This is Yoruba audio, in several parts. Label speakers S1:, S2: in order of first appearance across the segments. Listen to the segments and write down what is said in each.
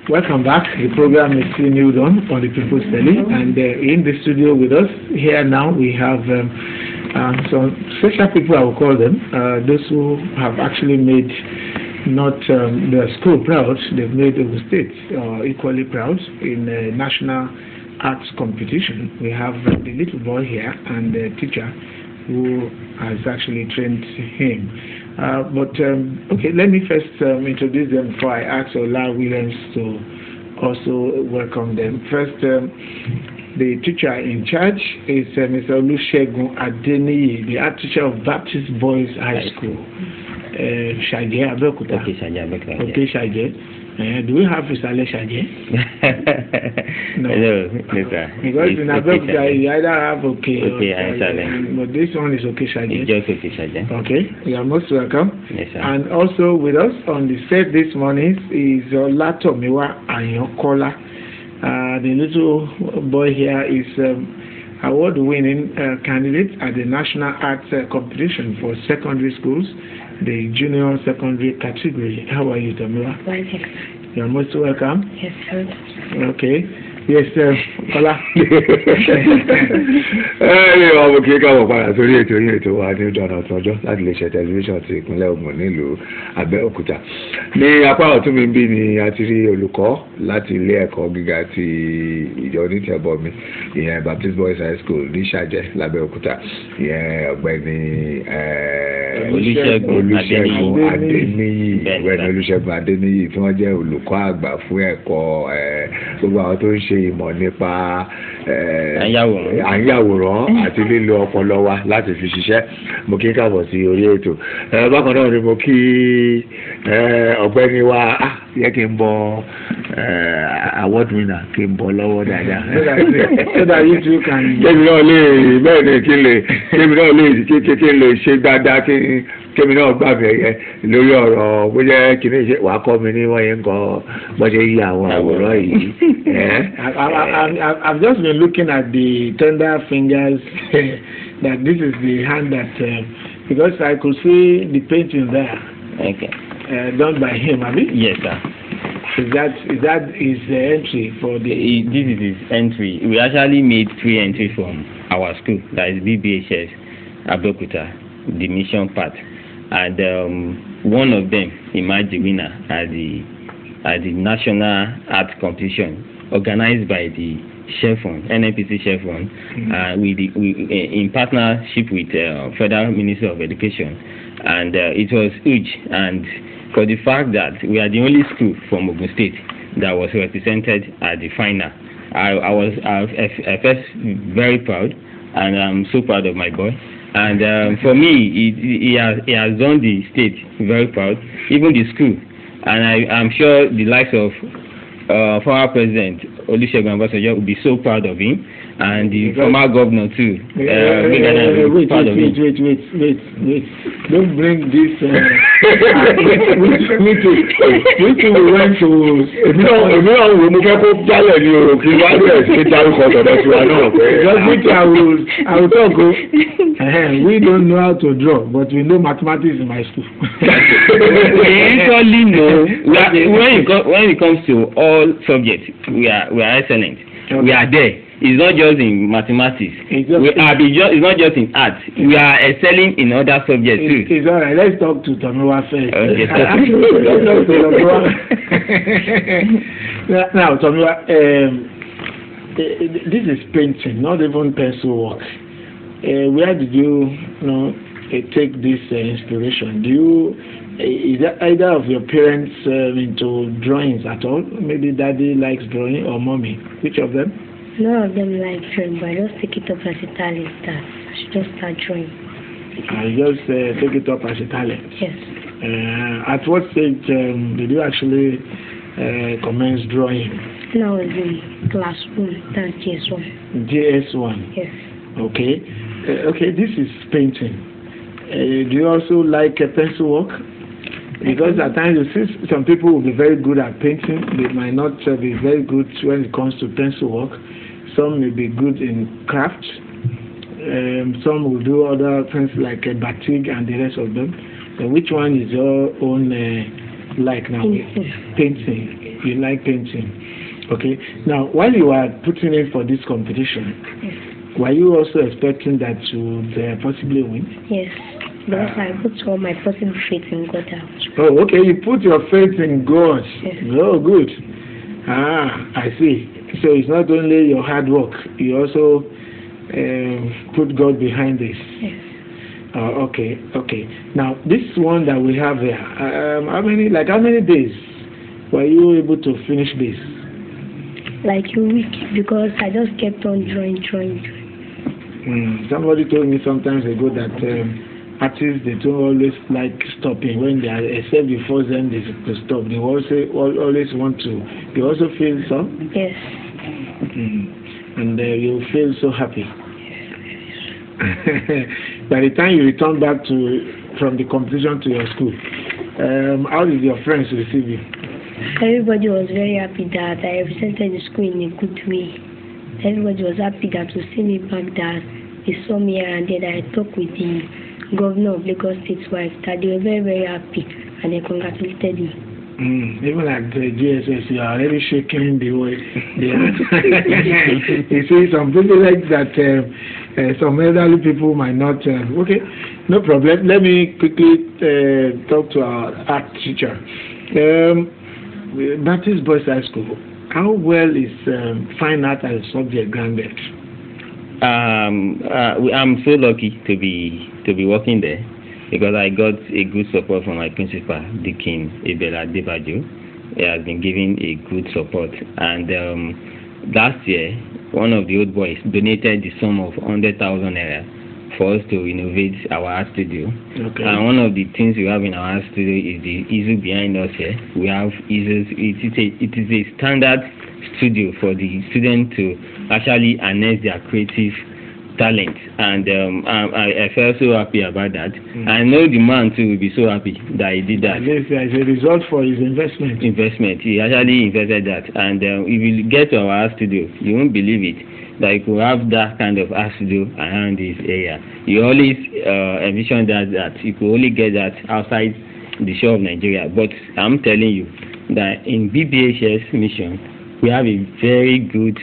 S1: Welcome back. The program is still new on the People's Daily, and in the studio with us here now we have some special people, I will call them, those who have actually made not their school proud, they've made the state equally proud in a national arts competition. We have the little boy here and the teacher who has actually trained him. Okay, let me first introduce them before I ask Ola Williams to also welcome them. First, the teacher in charge is Mr. Olusegun Adeniyi, the art teacher of Baptist Boys High School, Shaje, Abeokuta.
S2: Okay, Shaje, Abeokuta.
S1: Okay, Shaje. Do we have Isale Shaje? No,
S2: later.
S1: Because in Abeokuta you either have
S2: Okay,
S1: but this one is Okay Shaje.
S2: Just Okay Shaje.
S1: Okay, you are most welcome.
S2: Yes, sir.
S1: And also with us on the set this morning is Tomiwa and Kola. The little boy here is award-winning candidate at the National Arts Competition for secondary schools, the junior secondary category. How are you, Tomiwa?
S3: Well,
S1: You are most welcome.
S3: yes, sir.
S1: Okay. Yes, Kola.
S4: Ọmọ kí káwọ̀ padà sórí ètò wa ní ọ̀nà ọ̀tọ̀ọ̀jọ́ láti lè ṣe tẹlifíṣàn ti ìpínlẹ̀ Ògùn nílùú Abẹ́òkúta. Ní apá ọ̀tún mi bí ni a ti rí olùkọ́ láti ilé ẹ̀kọ́ gíga ti ìjọ onítẹ̀bọmi ìyẹn Baptist Boys High School ní Ṣàjẹ́ l'Abẹ́òkúta ìyẹn ọ̀gbẹ́ni Olusegun Adeniyi tí wọ́n jẹ́ olùkọ́ àgbà fún ẹ̀kọ́ gbogbo àwọn tó ń ṣe ìmọ̀ nípa àyàwòrán àti lílo ọpọlọ wa láti fi ṣiṣẹ́. Mo kí káàbọ̀ sí orí ètò. Bákan náà ni mo kí ọ̀gbẹ́ni wa yẹ kí n bọ award winner kí n bọ lọ́wọ́ dáadáa.
S1: So that you too can.
S4: Kémi náà lè bẹ́ẹ̀ ni kí n lè ṣe dáadáa kémi náà gbà mí ẹ̀yẹ lórí ọ̀rọ̀ bóyá kìíní ṣe wàá kọ́ mi ní wọ́n yẹn ń kọ́ bọ́jẹ́ yí àwọn àwòrán yìí.
S1: I've just been looking at the tender fingers that this is the hand that because I could see the painting there.
S2: Okay.
S1: Done by him, abi?
S2: Yes, sir.
S1: Is that his entry for the?
S2: This is his entry. We actually made 3 entries from our school, that is BBHS, Abeokuta, the mission part, and one of them emerged the winner at the national art competition organized by the CHEVRON, NNPC CHEVRON, in partnership with Federal Ministry of Education, and it was huge. And for the fact that we are the only school from Ogun State that was represented at the final, I felt very proud, and I'm so proud of my boy. And for me, he has done the state very proud, even the school, and I'm sure the likes of former President Olusegun Adeniyi will be so proud of him, and the former governor too.
S1: Wait! Don't bring this. We went to. I will talk. We don't know how to draw, but we know mathematics in my school.
S2: We usually know when it comes to all subjects, we are excellent. Okay. We are there. It's not just in mathematics. It's not just in art. We are excelling in other subjects too.
S1: It's all right. Let's talk to Tomiwa first.
S2: Okay.
S1: Now, Tomiwa, this is painting, not even pencil work. Where did you take this inspiration? Is that either of your parents into drawings at all? Maybe daddy likes drawing or mommy. Which of them?
S3: None of them like drawing, but I just take it up as a talent that I should just start drawing.
S1: I just take it up as a talent?
S3: Yes.
S1: At what stage did you actually commence drawing?
S3: When I was in class 1, that's JS1.
S1: JS1?
S3: Yes.
S1: Okay. Okay, this is painting. Do you also like pencil work? Because at times you see some people will be very good at painting. They might not be very good when it comes to pencil work. Some may be good in craft. Some will do other things like batik and the rest of them. Which one is your own like now?
S3: Painting.
S1: Painting. You like painting. Okay. Now, while you are putting in for this competition, were you also expecting that you would possibly win?
S3: Yes. Because I put all my possible faith in God out.
S1: Oh, okay. You put your faith in God.
S3: Yes.
S1: Oh, good. I see. So it's not only your hard work. You also put God behind this.
S3: Yes.
S1: Okay. Now, this one that we have here, how many days were you able to finish this?
S3: Like a week, because I just kept on drawing.
S1: Somebody told me sometimes ago that artists, they don't always like stopping when they are, except you force them to stop. They always want to. You also feel so?
S3: Yes.
S1: And you feel so happy. By the time you return back from the competition to your school, how did your friends receive you?
S3: Everybody was very happy that I represented the school in a good way. Everybody was happy that to see me back, that they saw me here, and then I talked with the governor of Lagos State's wife, that they were very, very happy, and they congratulated me.
S1: Even at the GSS, you are already shaking the way. You see, some people like that, some elderly people might not. Okay, no problem. Let me quickly talk to our art teacher. Baptist Boys High School, how well is fine art as a subject grounded?
S2: I'm so lucky to be working there, because I got a good support from my principal, Deacon Ebela Debajo. He has been giving a good support, and last year one of the old boys donated the sum of 100,000 naira for us to renovate our art studio. Okay. And one of the things we have in our art studio is the easel behind us here. We have easels. It is a standard studio for the student to actually harness their creative talent, and I felt so happy about that. I know the man too will be so happy that he did that.
S1: Yes, as a result for his investment.
S2: He actually invested that, and if you get to our art studio, you won't believe it, that you could have that kind of art studio around this area. You always envision that you could only get that outside the shore of Nigeria, but I'm telling you that in BBHS mission we have a very good,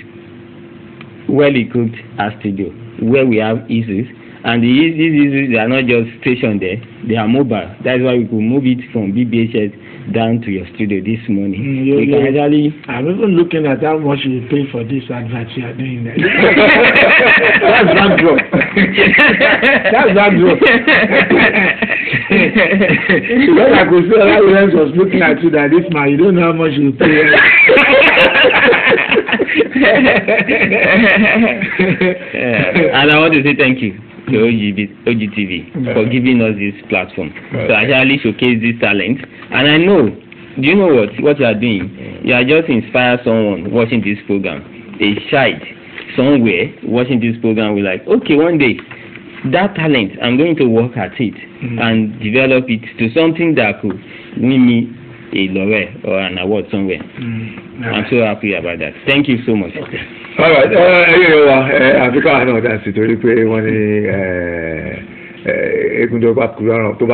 S2: well-equipped art studio where we have easels, and these easels, they are not just stationed there, they are mobile. That's why we could move it from BBHS down to your studio this morning.
S1: I'm even looking at how much you pay for this advert you are doing there. That's backdrop. That's backdrop. Because I could see other friends was looking at you that this man, you don't know how much you pay.
S2: And I want to say thank you to OGTV for giving us this platform to actually showcase this talent. And I know, do you know what you are doing? You are just inspire someone watching this program, a child somewhere watching this program will like, okay, one day that talent, I'm going to work at it and develop it to something that could win me a laurel or an award somewhere. I'm so happy about that. Thank you so much.
S4: Okay. All right. Africa náà dá sí torí pé wọ́n ní eégún tó bá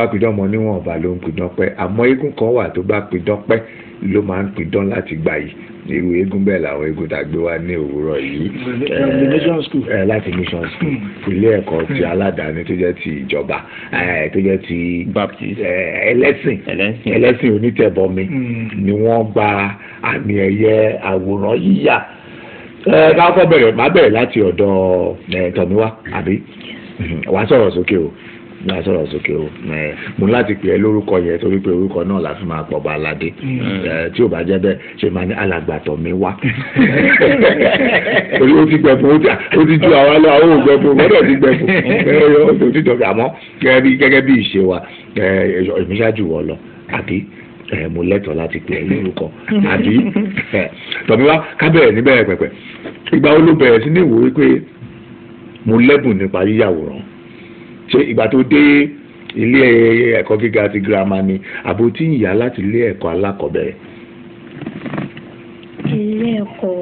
S4: pidán mọ́ níwọ̀n ọba ló ń pidán pẹ́, àmọ́ eégún kan wà tó bá pidán pẹ́ ló máa ń pidán láti gbà yìí. Irú eégún bẹ́ẹ̀ làwọn eégún tá a gbé wá ní òwúrọ̀ yìí. Láti mission school, ilé ẹ̀kọ́ ti aládàáni tó jẹ́ ti ìjọba, tó jẹ́ ti
S2: Baptist
S4: ẹlẹ́sìn onítẹ̀bọmi ni wọ́n gba àmì ẹ̀yẹ àwòrán yíyà. Káfọ́ máa bẹ̀rẹ̀ láti ọ̀dọ̀ Tomiwa, àbí? Wàá sọ̀rọ̀ sókè o. Mo láti pè é lórúkọ yẹn torí pé orúkọ náà la fi máa pọ̀ bá aládé. Tí ò bá jẹ́ bẹ́ẹ̀ ṣe máa ní alàgbà Tomiwa. Torí ó ti gbẹ̀fún, ó ti ju àwọn ògbẹ̀fún, gbọ́dọ̀ ti gbẹ̀fún. Ó ti dọ̀bẹ̀ àmọ́ gẹ́gẹ́ bí ìṣe wa, ìmíṣájú wọ̀ lọ, àbí? Mo lẹ́tọ̀ọ́ láti pè é lórúkọ, àbí? Tomiwa, ká bẹ̀rẹ̀ níbẹ̀rẹ̀ pẹ̀pẹ̀. Ìgbà wo ló bẹ̀rẹ̀ sí ní ìwò wípé mo lẹ́bùn nípa yíyàwòrán? Ṣé ìgbà tó dé ilé ẹ̀kọ́ gíga ti girama ni àbò tí ìyá láti ilé ẹ̀kọ́ alákọ̀ọ́bẹ̀rẹ̀?
S3: Ilé ẹ̀kọ́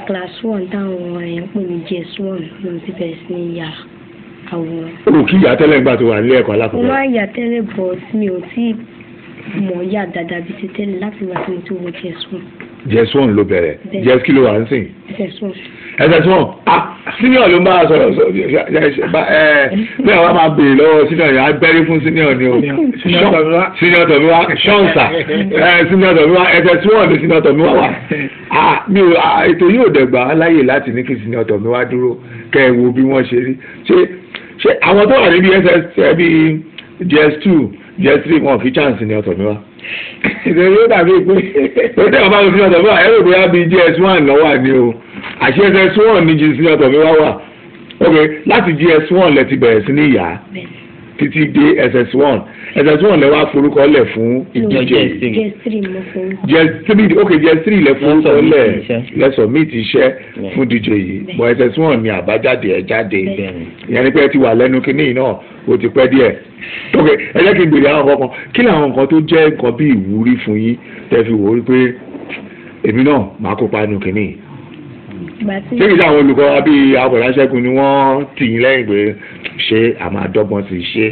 S3: class 1 táwọn èèyàn pè ní JS1 ló ti bẹ̀rẹ̀ sí ní ya àwòrán.
S4: Ó kí ìyá tẹ́lẹ̀ gbà tó wà nílé ẹ̀kọ́ alákọ̀ọ́bẹ̀rẹ̀?
S3: Wọ́n á yà tẹ́lẹ̀ but mi ò tí mọ̀ yá dáadáa bí ti tẹ́lẹ̀ láti wá sí mi tó wọ JS1.
S4: JS1 ló bẹ̀rẹ̀ JS kí ló wà ń sìn.
S3: JS1.
S4: SS1 senior ló máa sọ̀rọ̀ bẹ́ẹ̀ wá máa béèrè lọ́wọ́ senior yẹn á bẹ́rí fún senior ni o senior Tomiwa ṣọ́ǹsà senior Tomiwa SS1 ni senior Tomiwa wà mi ò ètò yóò dẹ̀gbà láyè láti ní kí senior Tomiwa dúró kẹ́ ẹ wo bí wọ́n ṣe rí ṣé àwọn tó wà níbi bíi JS2 JS3 wọn fi chance senior Tomiwa ìdèrè ó dàbí pé ó tẹ̀ wọ́n bá lọ senior Tomiwa ẹ̀rọ bóyá bíi JS1 lọ́wọ́ ni o àṣẹ SS1 ní jí senior Tomiwa wà ok láti JS1 lẹ ti bẹ̀rẹ̀ sí ní ìyá títí dé SS1 lẹ wá forúkọ lẹ̀ fún ìdíje JS3 ok JS3 lẹ forúkọ lẹ̀ lẹ submit iṣẹ́ fún díje yìí but SS1 ni àbájáde ẹ̀ jáde ìyẹn ni pé ẹ ti wà lẹ́nu kínní yìí náà ó ti pẹ́ díẹ̀ ok ẹ jẹ́ kí n béèrè àwọn kankan kí ni àwọn nǹkan tó jẹ́ nǹkan bí ìwúrí fún yín tẹ́ fi wò ó pé èmi náà máa kópa nínú kínní yìí ṣé kìí ṣe àwọn olùkọ́ wa bíi Abọ̀dáṣẹ́gun ni wọ́n tì yín lẹ́yìn pé ṣé àmọ́ àdọ́gbọ́n ti ṣe.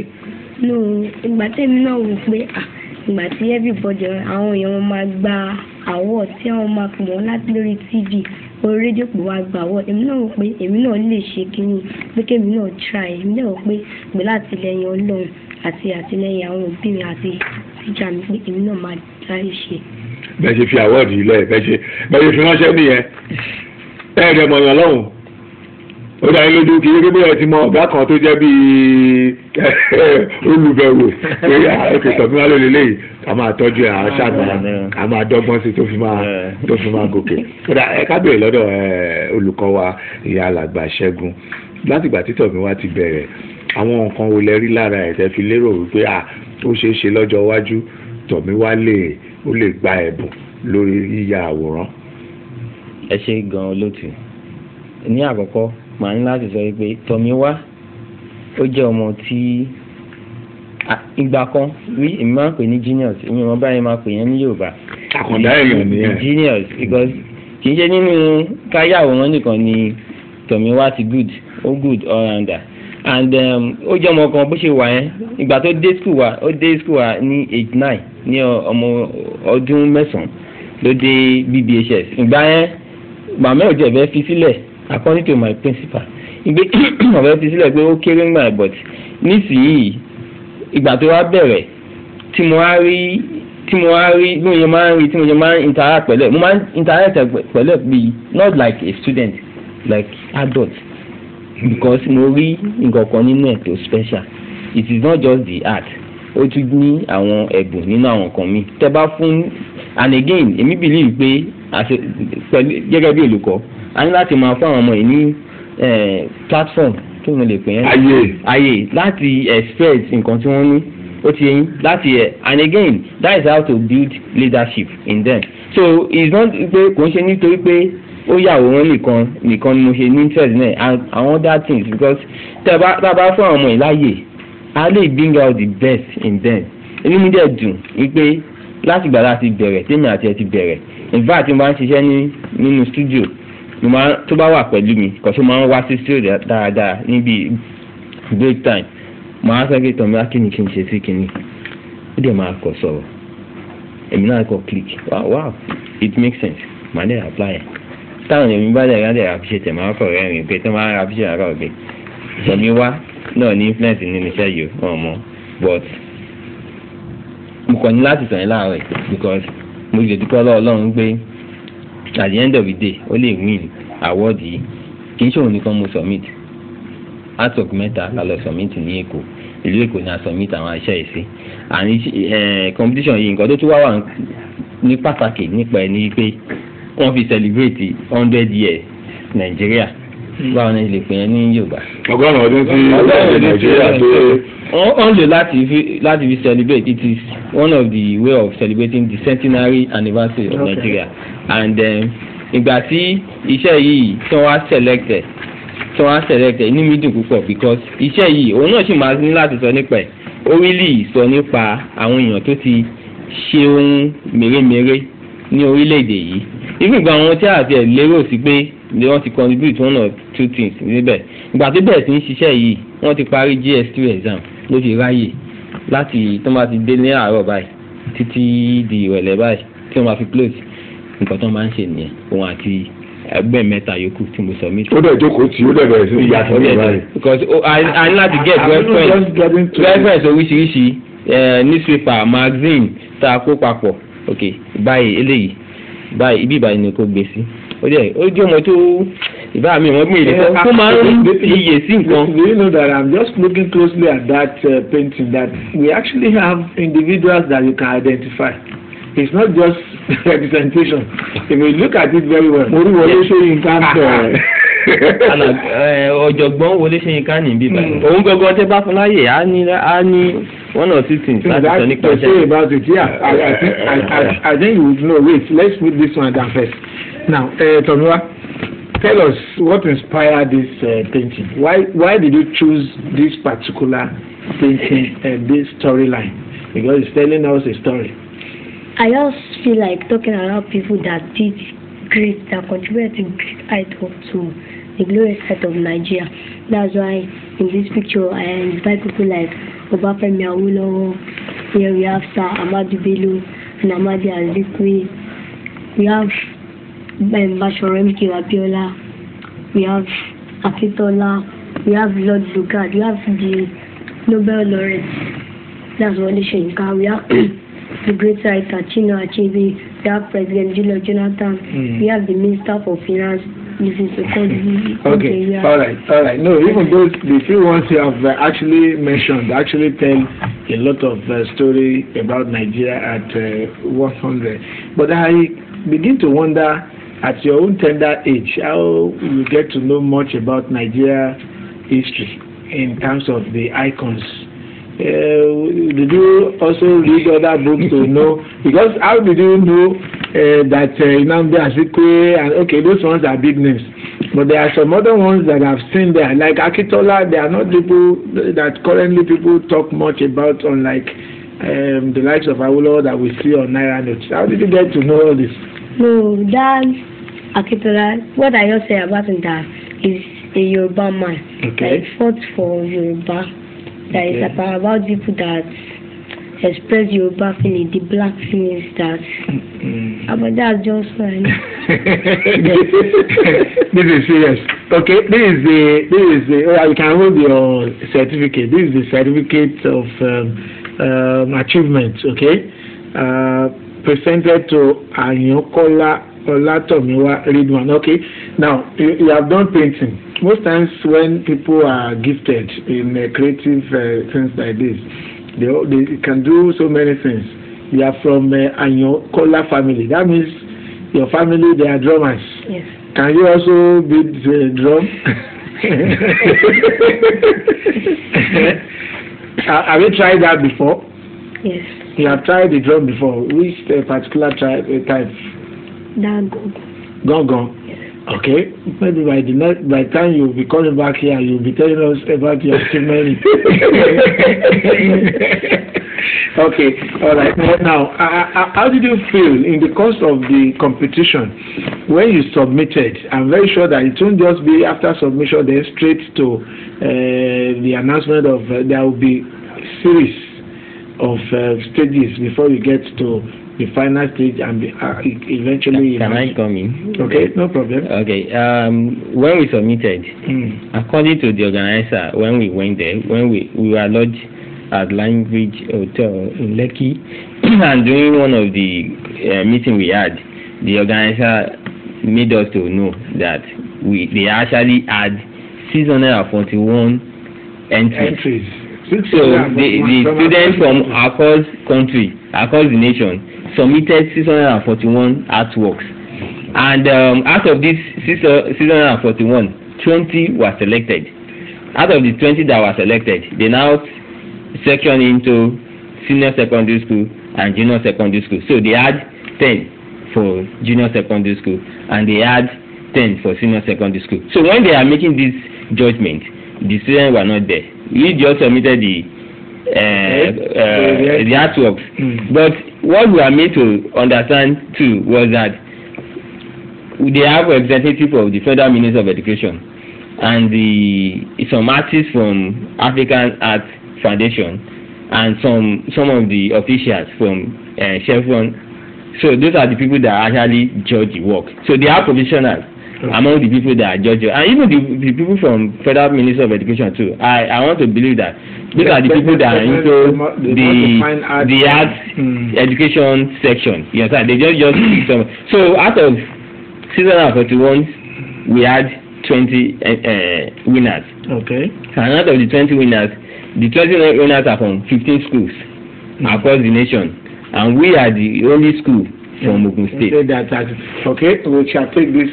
S3: no ìgbà tẹ́mi náà wò pé ìgbà tí everybody àwọn èèyàn wọn máa gba award tí àwọn máa pè wọ́n láti lórí TV orí rédíò pé wàá gba award èmi náà wò pé èmi náà lè ṣe kínní pé kémi náà try èmi náà wò pé pẹ̀lú àtìlẹyìn Ọlọ́run àti àtìlẹyìn àwọn òbí mi àti tíjà mi pé èmi náà máa try ṣe.
S4: bẹ́ẹ̀ ṣe fi award yìí lẹ̀ bẹ́ẹ̀ ṣe fi ránṣẹ́ nìyẹn ẹ̀ẹ́dẹ̀ mọ̀yàn lọ́hùn ó dá yín lójú kí yé bóyá ẹ ti mọ ọ̀gá kan tó jẹ́ bíi olùbẹ̀wò pé òkè Tomiwa ló lélẹ́yìí a máa tọ́jú ẹ̀ àṣàgbà a máa dọ́gbọ́n sí tó fi máa gòkè ó dá ẹ ká bèèrè lọ́dọ̀ olùkọ́ wa ìyá alàgbà Ṣẹ́gun látìgbà tí Tomiwa ti bẹ̀rẹ̀ àwọn nǹkan wo lẹ rí lára ẹ̀ tẹ́ fi lérò wípé ó ṣeé ṣe lọ́jọ́ iwájú Tomiwa ó lè gba ẹ̀bùn lórí yíya àwòrán.
S2: Ẹ ṣe gan olóòtú ní àkọ́kọ́ màá ní láti sọ pé Tomiwa ó jẹ́ ọmọ tí ìgbà kan rí èmi máa ń pè ní genius èmi ò mọ báyìí máa pè yẹn ní Yorùbá
S4: àkàndá èèyàn nìyẹn
S2: genius because kì í ṣe nínú káyàwòrán nìkan ni Tomiwa ti good all rounder and ó jẹ́ ọmọ kan bó ṣe wà yẹn ìgbà tó dé school wa ní age 9 ní ọmọ ọdún 9 ló dé BBHS ìgbà yẹn màmá ò jẹ́ ẹ̀bẹ̀ fi sílẹ̀ according to my principal ìgbé ọ̀bẹ fi sílẹ̀ pé ó kéré ńgbà but nísìnyí ìgbà tó wá bẹ̀rẹ̀ tí mo wá rí bí mo yẹ máa ń rí tí mo yẹ máa ń interact pẹ̀lú ẹ̀ mo máa ń interact pẹ̀lú ẹ̀ bí not like a student like adult because mo rí nǹkan kan nínú ẹ̀ tó special it is not just the art ó tún ní àwọn ẹ̀bùn nínú àwọn kan mi tẹ́ bá fún and again èmi believe pé gẹ́gẹ́ bí olùkọ́ a ní láti máa fún àwọn ọmọ yìí ní platform tó ń lè pè é ayé láti express nǹkan tí wọ́n ní ó ti yẹn láti and again that is how to build leadership in them so it's not pé kò ń ṣe nítorí pé ó yàwòrán nìkan ni mo ṣe ní interest náà and other things because tá a bá fún àwọn ọmọ yìí láàyè a lè bring out the best in them inú mi dẹ̀ dùn wípé láti gbà láti bẹ̀rẹ̀ tèmi àti ẹ ti bẹ̀rẹ̀ in fact mo máa ń ṣiṣẹ́ nínú studio tó bá wà pẹ̀lú mi kò tó máa ń wá sí studio dáadáa níbi break time màá sọ pé Tomiwa kí ni kí n ṣe sí kíní ó dẹ̀ máa kọ̀ sọ̀rọ̀ èmi náà kọ̀ click wow it makes sense màá dẹ̀ apply ẹ̀ táwọn èmi bá dẹ̀ rán dẹ̀ appreciate ẹ̀ máa kọ̀ rẹ́rìn pé tó máa appreciate àrà ọ̀gbẹ́ Tomiwa náà ní influence nínú iṣẹ́ yìí wọ́n mọ̀ but mo kàn ní láti sọ̀rọ̀ láàárọ̀ because mo lè dúpẹ́ lọ́wọ́ Ọlọ́run pé at the end of the day ó lè win award yìí kì í ṣe òun nìkan mo submit artwork mẹ́ta la lọ submit ní Èkó ìlú Èkó ni a submit àwọn iṣẹ́ yìí sí and competition yìí nǹkan tó tún wá wà ní pàtàkì nípa ẹ̀ ní pé wọ́n fi celebrate 100 years Nàìjíríà báwo ni lè pè é ní Yorùbá.
S4: ọgọ́rùn-ún ọdún tí Nàìjíríà tó.
S2: wọ́n lò láti fi celebrate it is one of the way of celebrating the centenary anniversary of Nigeria and ìgbà tí iṣẹ́ yìí tí wọ́n wá selected inú mi dùn púpọ̀ because iṣẹ́ yìí òun náà sì máa ní láti sọ nípa ẹ̀ ó really sọ nípa àwọn èèyàn tó ti ṣe ohun mèremère ní orílẹ̀-èdè yìí ìgbà àwọn tí àti ẹ̀ lérò sí pé ni wọ́n ti contribute one or two things níbẹ̀ ìgbà tó bẹ̀rẹ̀ sí ń ṣiṣẹ́ yìí wọ́n ti parí JS3 exam ló fi ráyè láti tó bá ti dé ní àárọ̀ báyìí títí di ìrọ̀lẹ́ báyìí tí wọ́n máa fi close nǹkan tó máa ń ṣe nìyẹn òun àti ẹgbẹ́ mẹ́ta yòókù tí mo submit.
S4: ó dẹ̀ jókòó tí ó dẹ̀ bẹ̀rẹ̀ sí ìyàtọ̀ ní báyìí.
S2: because I ní láti get reference oríṣiríṣi newspaper magazine tá a kó papọ̀ ok báyìí eléyìí báyìí ibi ìbáyìí ni kò gbé sí ó jẹ́ ọmọ tó ìbá mi wọ́n mú ìdí kó máa ń iyè sí nǹkan.
S1: Do you know that I'm just looking closely at that painting that we actually have individuals that you can identify. It's not just representation. If you look at it very well. Orí Wọlé Ṣóyínká bẹ̀rẹ̀.
S2: Ọ̀jọ̀gbọ́n Wọlé Ṣóyínká ní bíbá. Òun gangan tẹ́ bá fún láyè á ní one or two things láti sọ nípa
S1: iṣẹ́. Say about it, yeah. I think you would know. Wait, let's put this one down first. Now, Tomiwa, tell us what inspired this painting. Why did you choose this particular painting and this storyline? Because it's telling us a story.
S3: I just feel like talking about people that did great, that contributed to great height up to the glorious height of Nigeria. That's why in this picture I invite people like Obafemi Awolowo. Here we have Sir Amadu Bello and Amadi Azikiwe. We have Bashorem Abiola. We have Akitola. We have Lord Lugard. We have the Nobel laureate. That's Wole Soyinka. We have the great writer Chinua Achebe, we have President Goodluck Jonathan, we have the Minister for Finance,
S1: Okay, all right. No, even those the few ones you have actually mentioned actually tell a lot of story about Nigeria at 100. But I begin to wonder, at your own tender age, how you get to know much about Nigeria history in terms of the icons. Did you also read other books to know? Because how did you know that Nnamdi Azikiwe and okay, those ones are big names, but there are some other ones that I've seen there, like Akitola. They are not people that currently people talk much about, unlike the likes of Awolowo that we see on Naira notes. How did you get to know all this?
S3: No, that Akitola. What I just say about him that is a Yoruba man.
S1: Okay.
S3: That fought for Yoruba. That is about people that express Yoruba feeling, the black feelings that. But that's just fine.
S1: This is serious. Okay, this is the you can hold your certificate. This is the certificate of achievement. Okay, presented to Anyokola Tomiwa Ridwan. Okay, now you have done painting. Most times when people are gifted in creative things like this, they can do so many things. You are from Anyokola family. That means your family, they are drummers.
S3: Yes.
S1: Can you also beat the drum? Have you tried that before?
S3: Yes.
S1: You have tried the drum before. Which particular type?
S3: That
S1: Gong.
S3: Yes.
S1: Okay, maybe by the time you'll be coming back here, you'll be telling us about your achievement. Okay, all right. Now, how did you feel in the course of the competition when you submitted? I'm very sure that it won't just be after submission then straight to the announcement of there will be a series of stages before you get to the final stage and eventually.
S2: Can I come in?
S1: Okay, no problem.
S2: Okay, when we submitted, according to the organizer, when we went there, when we were lodged at Language Hotel in Lekki, and during one of the meeting we had, the organizer made us to know that they actually had 641 entries. So the students from across country, across the nation, submitted 641 artworks, and out of these 641, 20 were selected. Out of the 20 that were selected, they now section into senior secondary school and junior secondary school. So they had 10 for junior secondary school and they had 10 for senior secondary school. So when they are making this judgment, the students were not there. We just submitted the artworks. But what we are made to understand too was that they have a representative of the Federal Ministry of Education and some artists from African Art Foundation and some of the officials from CHEVRON. So those are the people that actually judge the work. So they are professionals among the people that are judges, and even the people from Federal Ministry of Education too. I want to believe that these are the people that are into the arts education section. Yes, they just some. So out of 641, we had 20 winners.
S1: Okay.
S2: And out of the 20 winners, the 20 winners are from 15 schools across the nation, and we are the only school from Ogun State.
S1: Okay, we shall take this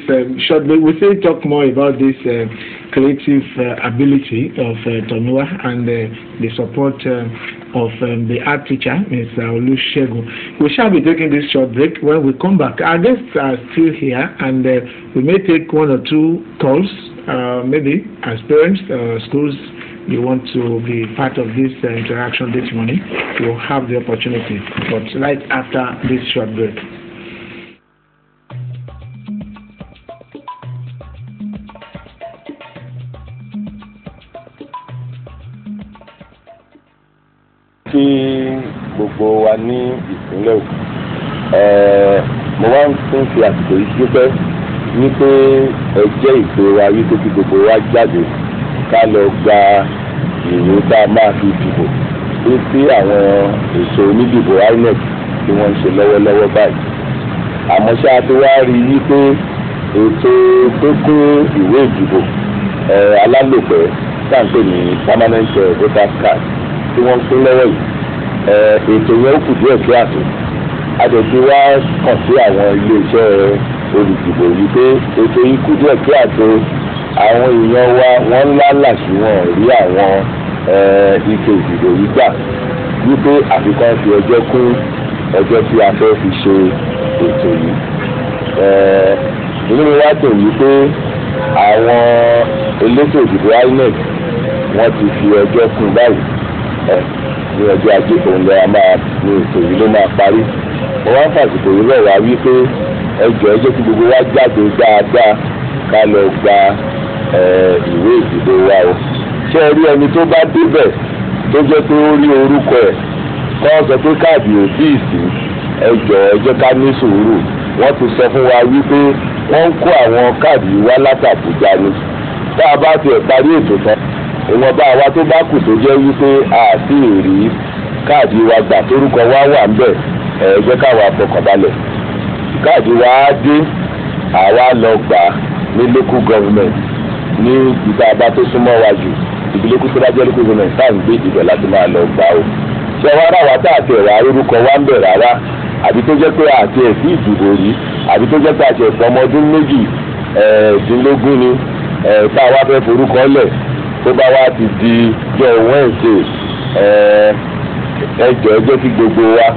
S1: shortly. We will talk more about this creative ability of Tomiwa and the support of the art teacher, Ms. Olusegun. We shall be taking this short break. When we come back, our guests are still here, and we may take one or two calls, maybe as parents, schools. You want to be part of this interaction this morning, you'll have the opportunity, but right after this short break.
S5: Kí gbogbo wa ní ìpínlẹ̀ Ògùn, mo wá ń tún fi àsìkò yìí dúpẹ́ ní pé ẹ jẹ́ ìpè wa wípé kí gbogbo wa jáde ká lọ gba ìwé tá a máa fi dìbò sí àwọn ètò onídìbò INEC tí wọ́n ń ṣe lọ́wọ́lọ́wọ́ báyìí. Àmọ́ ṣá ti wá rí wípé ètò tó kún ìwé ìdìbò alálòpẹ́ sáǹpé ní permanent voters card tí wọ́n ń pín lọ́wọ́ yìí, ètò yẹn ó kù díẹ̀ sí àtò. Àdẹ̀tí wá kàn sí àwọn ilé-iṣẹ́ olùdìbò wípé ètò yìí kù díẹ̀ sí àtò. Àwọn èèyàn wa wọ́n lálà sí wọn rí àwọn ike ìdìbò yìí gbà wípé àfikún fi ọjọ́ kún ọjọ́ tí a fẹ́ fi ṣe ètò yìí. Inú mi wá dùn wípé àwọn elétò ìdìbò INEC wọ́n ti fi ọjọ́ kún báyìí. Ní ọjọ́ ajé òun lọ́wọ́ máa ní ètò yìí ló máa parí. Mo wá ń fàsìkò yìí lọ́wọ́ wípé ẹjọ́ kí gbogbo wa jáde dáadáa ká lọ gba ìwé ìdìbò wa o. Ṣé ẹ rí ẹni tó bá débẹ̀ tó jẹ́ pé ó rí orúkọ ẹ̀ kọ́ sọ pé káàdì ò tíì sí, ẹ jẹ́ ká ní sùúrù. Wọ́n ti sọ fún wa wípé wọ́n ń kó àwọn káàdì wá látàbújá ni. Tá a bá tiẹ̀ parí ètò tán, ìwọ̀nba àwa tó bá kù tó jẹ́ wípé àti rí káàdì wa gbà tórúkọ wa wà ń bẹ̀, jẹ́ káwa fọkànbalẹ̀. Káàdì wa á dé, àwa lọ gbà ní local government ní ìgbà àbá tó súnmọ́ wa jù, ìdílé kú tó bá jẹ́ local government tá à ń gbé ìbẹ̀ láti máa lọ gbà o. Ṣé wá rà wá tá àti ẹ̀rọ orúkọ wa ń bẹ̀ rárá, àbí tó jẹ́ pé àti ẹ̀sí ìdìbò yìí, àbí tó jẹ́ pé àti ẹ̀fọ́ ọmọ ọdún méjìdínlógún ni tá a wá fẹ́ forúkọ lẹ̀ tó bá wá ti di jọ́ Wednesday, ẹjọ́ kí gbogbo wa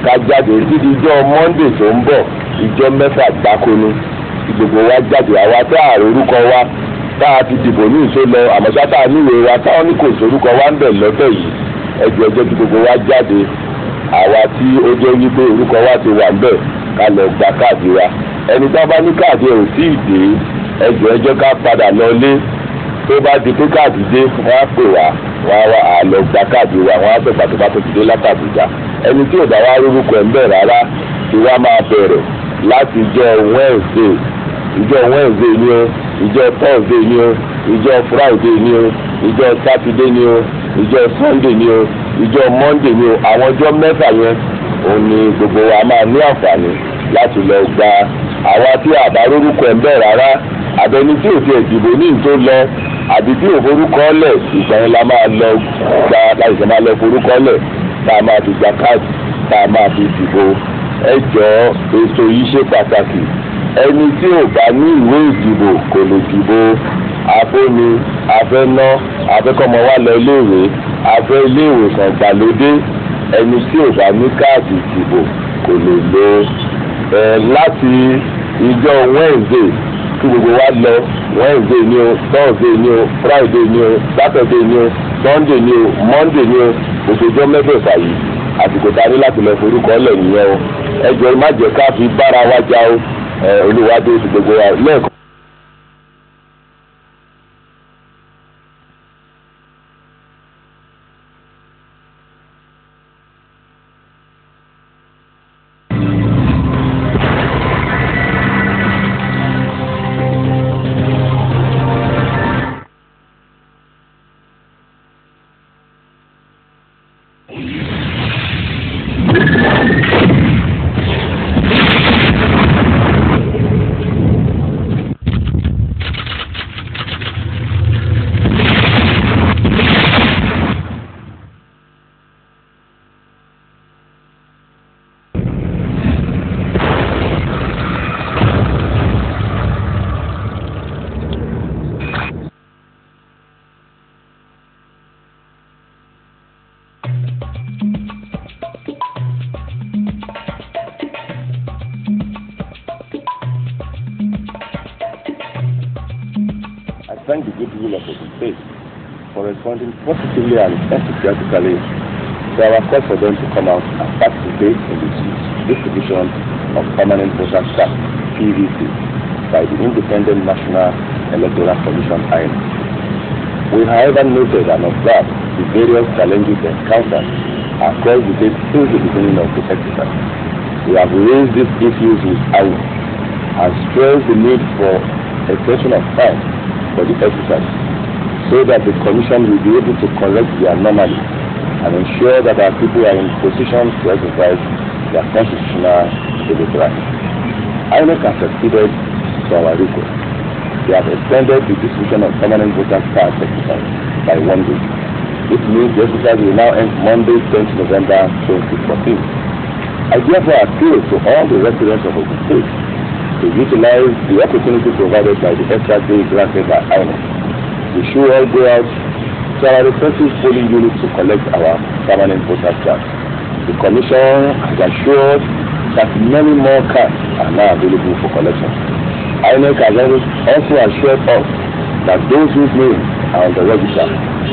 S5: ká jáde títí jọ́ Monday tó ń bọ̀, ìjọ́ mẹ́fà gbáko ni kí gbogbo wa jáde. Àwa tá a orúkọ wa tá a ti dìbò ní ìṣó lọ, àmọ́ ṣá tá a níwèé wa táwọn ní kò sórúkọ wa ń bẹ̀ lọ́tẹ̀ yìí, ẹjọ́ kí gbogbo wa jáde. Àwa tí ó jẹ́ wípé orúkọ wa ti wà ń bẹ̀ ká lọ gba káàdì wa. Ẹni tó bá ní káàdì ẹ̀ ò tí ì dé, ẹjọ́ ká padà lọ lé. Tó bá di pé káàdì dé, wọ́n á pè wá, wọ́n á wá àlọ́ gba káàdì wa, wọ́n á bẹ̀ pàtàkì tó ti dé látàbújá. Ẹni tí ò bá wá rúrúkọ ẹ̀ ń bẹ̀ rárá tí wá máa bẹ̀rẹ̀ láti ìjọ́ Wednesday ni o, ìjọ́ Thursday ni o, ìjọ́ Friday ni o, ìjọ́ Saturday ni o, ìjọ́ Sunday ni o, ìjọ́ Monday ni o. Àwọn ọjọ́ mẹ́fà yẹn òun ni gbogbo wa máa ní àǹfààní láti lọ gba. Àwa tí àbá rúrúkọ ẹ̀ ń bẹ̀ rárá, àbẹni tí ò ti ìdìbò ní ìtó lọ, àbí tí ò forúkọ lẹ̀, ìgbà yẹn la máa lọ gba láìsẹ̀ máa lọ forúkọ lẹ̀ tá a máa fi gba káàdì tá a máa fi dìbò. Ẹ jọ̀ọ́, ètò yìí ṣe pàtàkì. Ẹni tí ò bá ní ìwé ìdìbò kò lè dìbò. Afẹ́ni, afẹ́ná, afẹ́kọ́mọ wa lọ iléèwé, afẹ́ ilé ìwòsàn gbàlódé. Ẹni tí ò bá ní káàdì ìdìbò kò lè lò. Láti ìjọ́ Wednesday kí gbogbo wa lọ, Wednesday ni o, Thursday ni o, Friday ni o, Saturday ni o, Sunday ni o, Monday ni o, gbogbo ọjọ́ mẹ́fẹ̀ẹ̀fà yìí àsìkò tá a ní láti lọ forúkọ lẹ̀ nìyẹn o. Ẹ jọ̀ọ́ má jẹ́ ká fi bára wa jà o. Olúwadé oṣù gbogbo wa lẹ́ẹ̀kan. thank the good people of Ogun State for responding positively and enthusiastically to our call for them to come out and participate in the distribution of permanent voter card (PVC) by the Independent National Electoral Commission (INEC). We, however, noted and observed the various challenges encountered across the state since the beginning of the exercise. We have raised these issues with INEC and stressed the need for extension of time for the exercise so that the Commission will be able to correct the anomaly and ensure that our people are in position to exercise their constitutional electoral. INEC has acceded to our request. They have extended the distribution of permanent voter card exercise by 1 day. This means the exercise will now end Monday, 10th November 2014. I therefore appeal to all the residents of Ogun State to utilize the opportunity provided by the extra day granted by INEC. We should all go out to our respective polling units to collect our permanent voter cards. The Commission has assured that many more cards are now available for collection. INEC has also assured us that those whose names are on the register,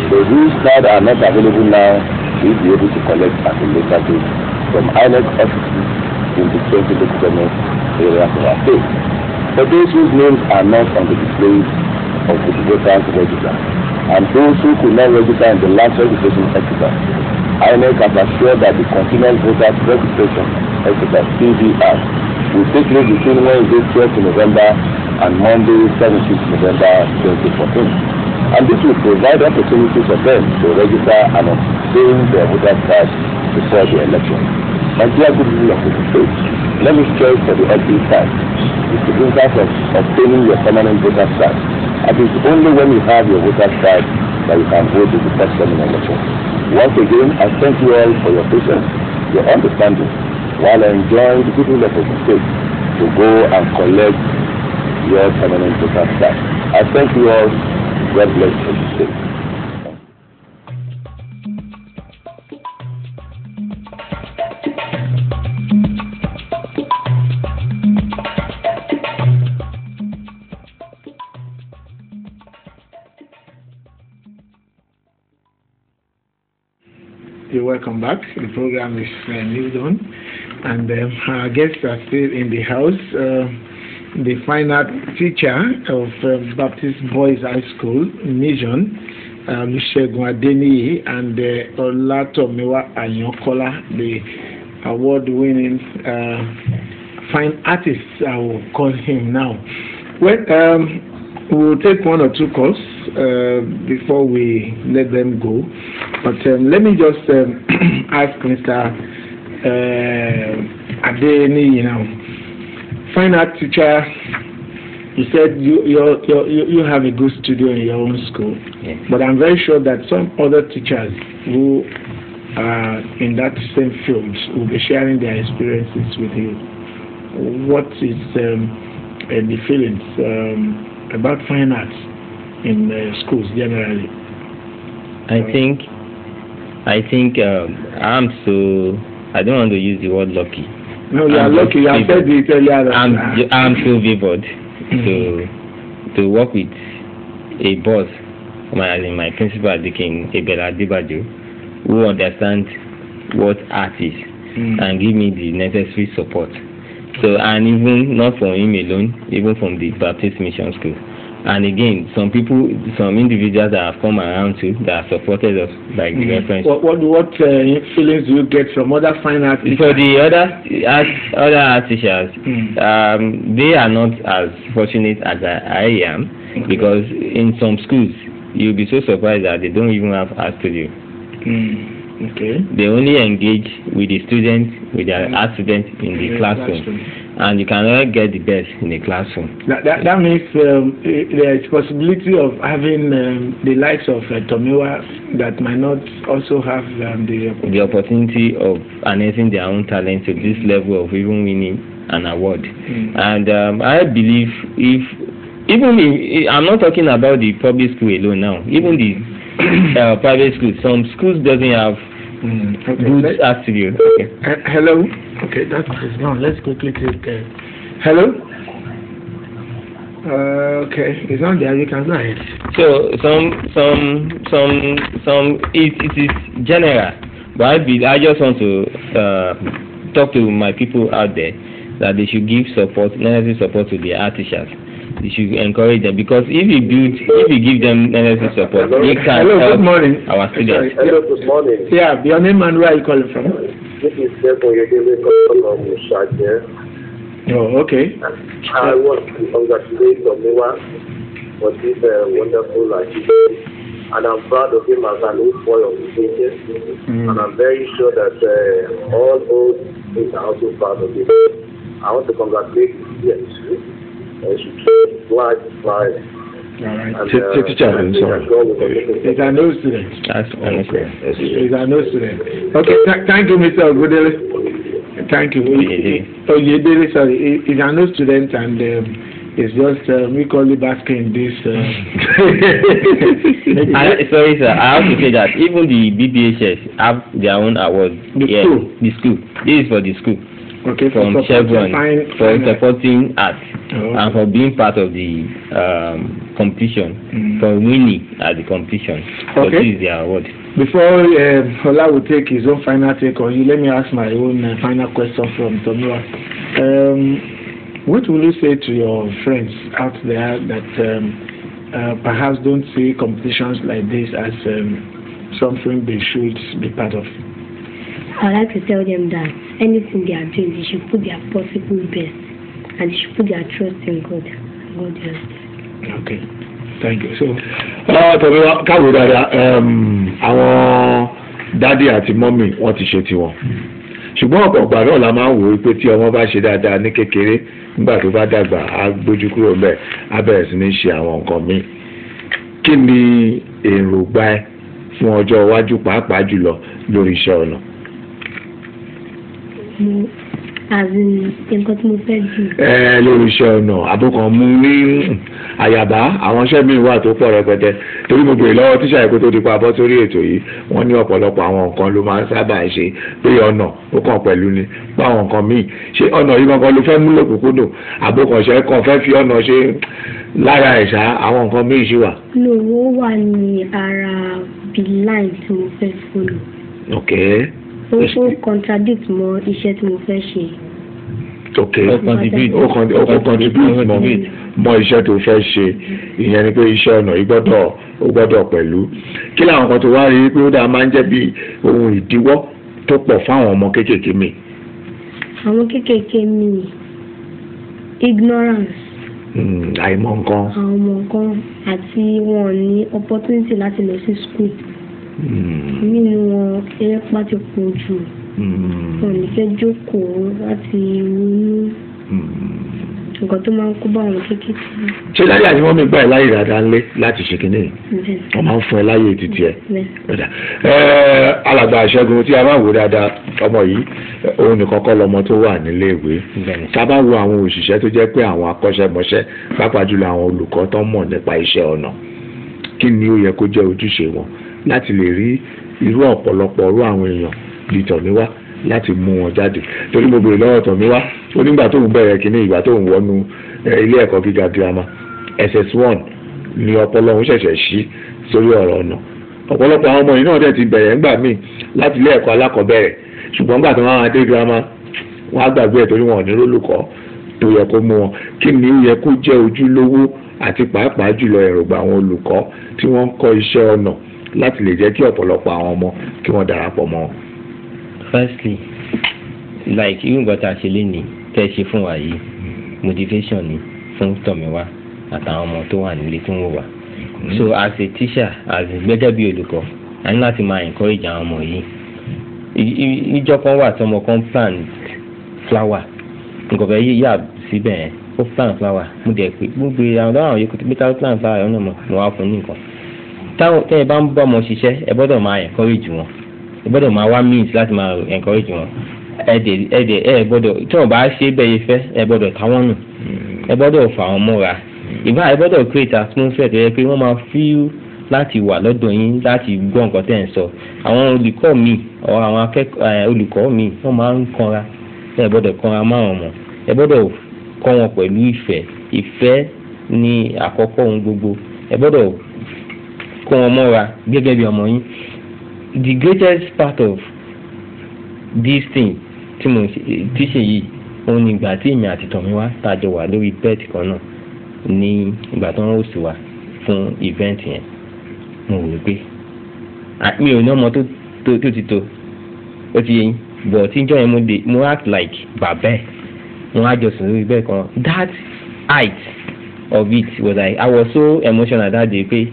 S5: those whose cards are not available now, will be able to collect at a later date from INEC offices in the 20 local government areas of our state. For those whose names are not on the display of the voters register, and those who could not register in the last registration exercise, INEC has assured that the continual voters registration exercise (CVR) will take place between Wednesday 12th November and Monday 17th November 2014. And this will provide opportunity for them to register and obtain their voter cards before the election. My dear good people of the state, let me stress for the update time the significance of obtaining your permanent voter card. And it's only when you have your voter card that you can vote in the forthcoming election. Once again, I thank you all for your patience, your understanding, while enjoying the people of the state to go and collect your permanent voter card. I thank you all. God bless the state.
S1: You're welcome back. The program is moved on, and our guests are still in the house. The fine art teacher of Baptist Boys High School, Mission, Olusegun Adeniyi, and Tomiwa, the award-winning fine artist, I will call him now. Well, we'll take one or two calls before we let them go. But let me just ask Mr. Adeniyi now. Fine art teacher, you said you have a good studio in your own school, yes. But I'm very sure that some other teachers who are in that same field will be sharing their experiences with you. What is the feelings about fine arts in schools generally?
S2: I think I don't want to use the word lucky.
S1: No, you are lucky. I said it earlier.
S2: I'm so favored to work with a boss, my principal, Deacon Ebela Dibajo, who understands what art is and give me the necessary support. So, and even not from him alone, even from the Baptist Mission School. And again, some individuals that have come around too, that have supported us, like the reference.
S1: What feelings do you get from other fine art teachers?
S2: For the other art teachers, they are not as fortunate as I am, because in some schools, you'll be so surprised that they don't even have art studio.
S1: Okay.
S2: They only engage with the students, with their art students in the classroom. And you cannot get the best in the classroom.
S1: That means there is possibility of having the likes of Tomiwa that might not also have
S2: the opportunity of harnessing their own talent to this level of even winning an award. And I believe I'm not talking about the public school alone now. Even the private schools, some schools doesn't have good art studio. Okay.
S1: Hello. Okay, that is gone. Let's quickly take. Hello. Okay, it's on there. You can go ahead.
S2: So it is general, but I just want to talk to my people out there that they should give necessary support to their art teachers. They should encourage them, because if you give them necessary support, they can help our students.
S5: Hello, good morning.
S1: Yeah, your name and where are you calling from?
S5: This is CHEVRON from Shadye.
S1: Oh, okay.
S5: I want to congratulate Tomiwa for this wonderful achievement, and I'm proud of him as an old boy of the business, and I'm very sure that all those things are also proud of him. I want to congratulate him. I should keep glad by.
S1: All right.
S4: Teacher, I'm sorry.
S1: It's an old student.
S2: That's understand.
S1: It's an old student. Okay, thank you, Mr. Ogudele. Thank you. Oyedele, sorry. It's an old student, and it's just we call it basking this.
S2: Sorry, sir. I have to say that even the BBHS have their own award.
S1: The school.
S2: The school. This is for the school.
S1: Okay,
S2: from CHEVRON for supporting art and for being part of the competition, for winning at the competition. So this is their award. Before
S1: Ola will take his own final take on you, let me ask my own final question from Tomiwa. What will you say to your friends out there that perhaps don't see competitions like this as something they should be part of?
S3: I'd like to tell them that anything they are doing, they should put their possible best, and they should put their trust in God. God help them.
S1: Okay, thank you. So,
S4: Tomiwa, káwé dáadáa, àwọn dádì àti mọ́mì wọ́n ti ṣe tiwọn. Ṣùgbọ́n ọ̀pọ̀ ìgbà náà la máa ń wò ó pé tí ọmọ bá ṣe dáadáa ní kékeré, nígbà tó bá dàgbà á gbójú kúrò ńbẹ̀, á bẹ̀rẹ̀ sí ní ṣe àwọn nǹkan míì. Kí ni èròǹgbà ẹ fún ọjọ́ iwájú pàápàá jùlọ lórí iṣẹ́ ọnà?
S3: Nǹkan tí mo fẹ́ jù.
S4: Lórí iṣẹ́ ọnà àbúkàn mú ní àyàbá àwọn iṣẹ́ míì wà tó pọ̀ rẹpẹtẹ torí mo bèrè lọ́wọ́ tíṣà èkó tó ti pa bọ́ sórí ètò yìí wọ́n ní ọ̀pọ̀lọpọ̀ àwọn nǹkan ló máa ń sábà ṣe pé ọ̀nà ó kàn pẹ̀lú ni pé àwọn nǹkan míì ṣé ọ̀nà yìí gangan ló fẹ́ mú lòkùnkúndùn àbúkànṣe kan fẹ́ fi ọ̀nà ṣe lára ẹ̀ṣá àwọn nǹkan míì ṣì wà.
S3: Lówó wà ní ara beeline tí mo fẹ́ follow.
S4: Okay.
S3: Ó contradict mọ́ iṣẹ́ tí mo fẹ́ ṣe.
S4: Okay. Ó contribute mọ́ iṣẹ́ tó fẹ́ ṣe ìyẹn ni pé iṣẹ́ ọ̀nà yìí gbọ́dọ̀ pẹ̀lú. Kí làwọn kan tó wá rí pé ó dáa máa ń jẹ́ bí ohun ìdíwọ́ tó pọ̀ fáwọn ọmọ kéékèèké mi?
S3: Àwọn kéékèèké mi ignorance.
S4: Àìmọ̀ nǹkan.
S3: Àwọn ọmọ nǹkan àti wọn ní opportunity láti lọ sí school. Nínú wọn erépá ti pọ̀ jù. Wọn ní fẹ́ jókòó láti ronú. Nǹkan tó máa ń kó bá àwọn kékeré.
S4: Ṣé láyé àti wọ́n mi gbà ẹ́ láyè dáadáa ńlé láti ṣe kínní? Wọ́n máa ń fún ẹ láyè títí ẹ. Alàgbà Ṣẹ́gun tí a bá wò dáadáa ọmọ yìí òun nìkan kọ́ lọmọ tó wà níléèwé. Tá a bá wo àwọn òṣìṣẹ́ tó jẹ́ pé àwọn akọ́ṣẹ́mọṣẹ́ pàápàá jùlọ àwọn olùkọ́ tó mọ̀ nípa iṣẹ́ ọnà, kí ni ó yẹ kó jẹ́ ojúṣe wọn láti lè rí irú ọ̀pọ̀lọpọ̀ irú àwọn èèyàn bíi Tomiwa láti mú wọn jáde? Torí mo bèrè lọ́wọ́ Tomiwa ó nígbà tóun bẹ̀rẹ̀ kínní ìgbà tóun wọnú ilé ẹ̀kọ́ gíga girama SS1 ni ọpọlọ òun ṣẹ̀ṣẹ̀ ṣí sórí ọ̀rọ̀ ọ̀nà. Ọ̀pọ̀lọpọ̀ àwọn ọmọ yìí náà dẹ̀ ti bẹ̀rẹ̀ ńgbà míì láti ilé ẹ̀kọ́ alákọ̀ọ́bẹ̀rẹ̀ ṣùgbọ́n ńgbà tó máa dé girama wọ́n á gbàgbé ẹ̀ torí wọn ò ní rólùkọ́ tó yẹ kó mú wọn. Kí ni ó yẹ kó jẹ́ ojúlówó àti pàápàá jùlọ èròǹgbà àwọn olùkọ́ tí wọ́n ń kọ́ iṣẹ́ ọnà láti lè jẹ́ kí ọ̀pọ̀lọpọ̀ àwọn ọmọ kí wọ́n darapọ̀ mọ́ wọn?
S2: Firstly, like irú nǹkan tá a ṣe lénìí tẹ́ ṣe fún wa yìí motivation ni fún Tomiwa àtàwọn ọmọ tó wà nílé tó ń wò wá. So as a teacher, as gẹ́gẹ́ bí olùkọ́, a ní láti máa encourage àwọn ọmọ yìí. Níjọ́ kan wà tí ọmọ kan plant flower nǹkan fẹ́ yíyà síbẹ̀ yẹn ó plant flower mo dẹ̀ pé gbogbo àwọn yòókù tó gbé tá plant flower yẹn náà mo wá fún ní nǹkan. Tẹ́ ẹ bá ń bọ́ ọmọ ṣiṣẹ́ ẹ gbọ́dọ̀ máa encourage wọn, ẹ gbọ́dọ̀ máa wá means láti máa encourage wọn. Ẹ gbọ́dọ̀ tí wọ́n bá ṣe bẹ́ẹ̀ yẹ fẹ́ ẹ gbọ́dọ̀ táwọn nù, ẹ gbọ́dọ̀ fà wọ́n mọ́ra. Ìbá ẹ gbọ́dọ̀ create atmosphere tó yẹ pé wọ́n máa feel láti wà lọ́dọ̀ yín láti gbọ́ nǹkan tẹ́ ẹ̀ ń sọ. Àwọn olùkọ́ mi ọ̀ àwọn akẹ́kọ̀ọ́ olùkọ́ mi wọ́n máa ń kanra, ẹ gbọ́dọ̀ kanra máwọn ọmọ, ẹ gbọ́dọ̀ kọ́ wọn pẹ̀lú ìfẹ́ ní àkọ́kọ́ ohun gbogbo ẹ gbọ́dọ̀ kó wọn mọ́ra gẹ́gẹ́ bí ọmọ yín. The greatest part of this thing tí mo ti ṣe yìí òun ni ìgbà tí èmi àti Tomiwa tàjọ wà lórí pet kan náà ní ìgbà tó ń host wa fún event yẹn. Mo rò pé mi ò ní ọmọ tó ti tó ó ti yẹ yín but tí ìjọ yẹn mo act like bàbá ẹ̀ mo á jọ sùn lórí bẹ́ẹ̀ kan. That height of it was like I was so emotional that day pé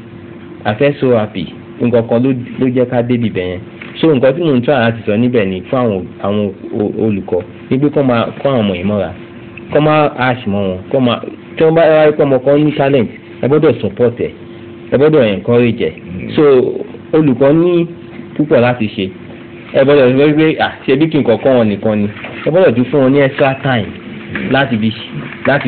S2: I felt so happy. Nǹkan kan ló jẹ́ ká débi bẹ̀ yẹn. So nǹkan tí mo ń try láti sọ níbẹ̀ ni fún àwọn olùkọ́ ní pé kọ́ àwọn ọmọ yìí mọ́ra kọ́ máa ash mọ́ wọn kọ́ máa tí wọ́n bá ráyè pé ọmọ kan ní talent ẹ gbọ́dọ̀ support ẹ gbọ́dọ̀ encourage ẹ. So olùkọ́ ní púpọ̀ láti ṣe ẹ gbọ́dọ̀ sọ pé ṣe bí kí nǹkan kọ́ wọn nìkan ni ẹ gbọ́dọ̀ tún fún wọn ní extra time láti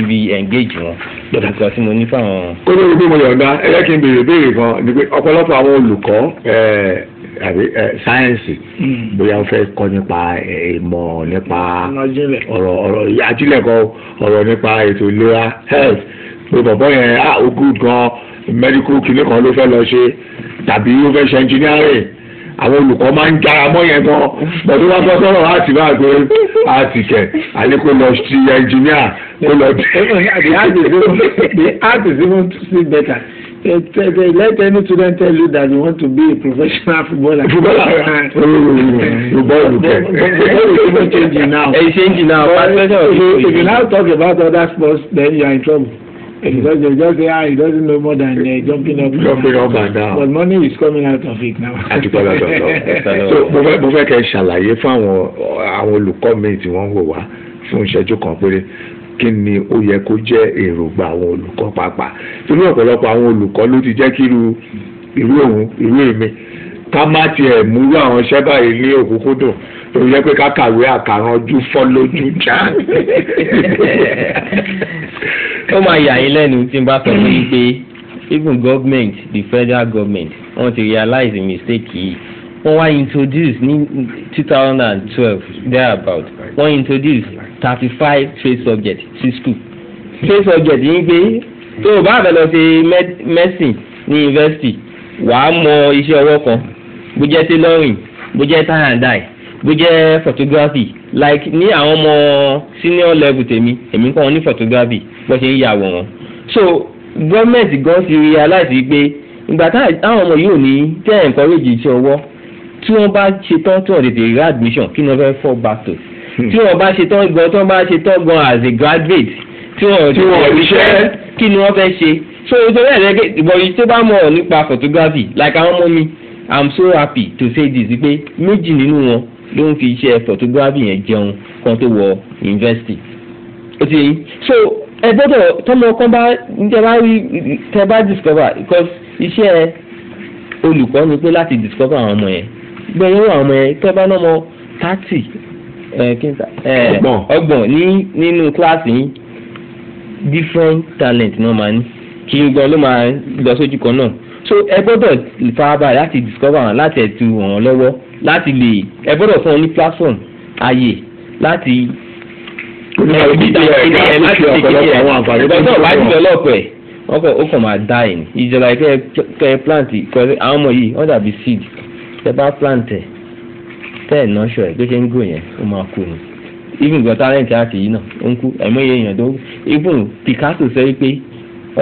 S2: fi engage wọn. Nǹkan tí mo ní fáwọn.
S4: ó lórí pé mo yọ̀ǹda ẹ jẹ́ kí n béèrè kan ni pé ọ̀pọ̀lọpọ̀ àwọn olùkọ́ sáyẹ́ǹsì bóyá ó fẹ́ kọ́ nípa ìmọ̀ nípa ọ̀rọ̀ ajílẹ̀ kan ọ̀rọ̀ nípa ètò ìlera health pé bọ̀bọ̀ yẹn ó good gan medical clinic kan ló fẹ́ lọ ṣe tàbí ó fẹ́ ṣe engineering àwọn olùkọ́ máa ń jára mọ́ yẹn gan bọ̀dé wá bọ́ sọ́rọ̀ láti máa gbé àti kẹ̀ àní kó lọ sí engineer kó lọ bí.
S1: The art is even still better. Let any student tell you that you want to be a professional footballer. Football is changing now.
S2: It's changing now.
S1: If you now talk about other sports, then you are in trouble. Because they just say, he doesn't know more than jumping up
S4: and down.
S1: But money is coming out of it now.
S4: So mo fẹ́ kẹ́ ṣàlàyé fún àwọn olùkọ́ mi tí wọ́n ń wò wá fún ìṣẹ́jú kan péré kí ni ó yẹ kó jẹ́ èròǹgbà àwọn olùkọ́ pàápàá torí ọ̀pọ̀lọpọ̀ àwọn olùkọ́ ló ti jẹ́ kí irú èmi ká má tiẹ̀ múrú àwọn iṣẹ́ báyìí ní òkúkúdùn tó yẹ pé ká kàwé àkàrànjú fọ́ lójú já.
S2: Ó máa yà yín lẹ́nu tí n bá sọ fún yín pé even government the federal government wọ́n ti realize the mistake yìí wọ́n wá introduce ní 2012 thereabout wọ́n introduce 35 trade subjects sí school. Trade subject yìí pé tó o bá fẹ́ lọ ṣe medicine ní university wàá mọ iṣẹ́ ọwọ́ kan bó jẹ́ tailoring bó jẹ́ tie and dye bó jẹ́ photography like ní àwọn ọmọ senior level èmi kọ́ wọn ní photography bó ṣe ń ya àwòrán. So government gan ti realize pé ìgbà táwọn ọmọ yìí ò ní tẹ́ encourage iṣẹ́ ọwọ́ tí wọ́n bá ṣe tán tí wọ́n tètè rí admission kí ni wọ́n fẹ́ fall back to tí wọ́n bá ṣe tán gan as a graduate tí wọ́n ríṣẹ́ kí ni wọ́n fẹ́ ṣe. So ìtọ́jú ẹ̀rẹ́ ìbọ̀yì tó bá mọ̀ nípa photography like àwọn ọmọ mi I'm so happy to say this pé méjì nínú wọn ló ń fi iṣẹ́ photography yẹn jẹun kan tó wọ university. Ó ti yín so ẹ gbọ́dọ̀ tọ́mọ kan bá tẹ bá discover because iṣẹ́ olùkọ́ ni pé láti discover àwọn ọmọ yẹn gbẹ̀yìn àwọn ọmọ yẹn tẹ́ bá lọ́mọ 30 ọgbọ̀n nínú kíláàsì yín different talent náà máa ní kí n gan ló máa lọ sójú kan náà. So ẹ gbọ́dọ̀ farabalẹ̀ láti discover wọn láti ẹ̀tù wọn lọ́wọ́ láti lè ẹ gbọ́dọ̀ fún wọn ní platform ààyè láti ó kàn máa dá ẹ̀ ní ìjọba kẹ́ plant àwọn ọmọ yìí wọ́n dàbí seed tẹ́ bá plant ẹ̀ tẹ́ ẹ̀ nọ́ṣọ̀ ẹ̀ tó ṣe ń gò yẹn ó máa kú ni even gan talent àti yìí náà ó ń kú ẹ̀mọ́yé èèyàn tó even Picasso sọ pé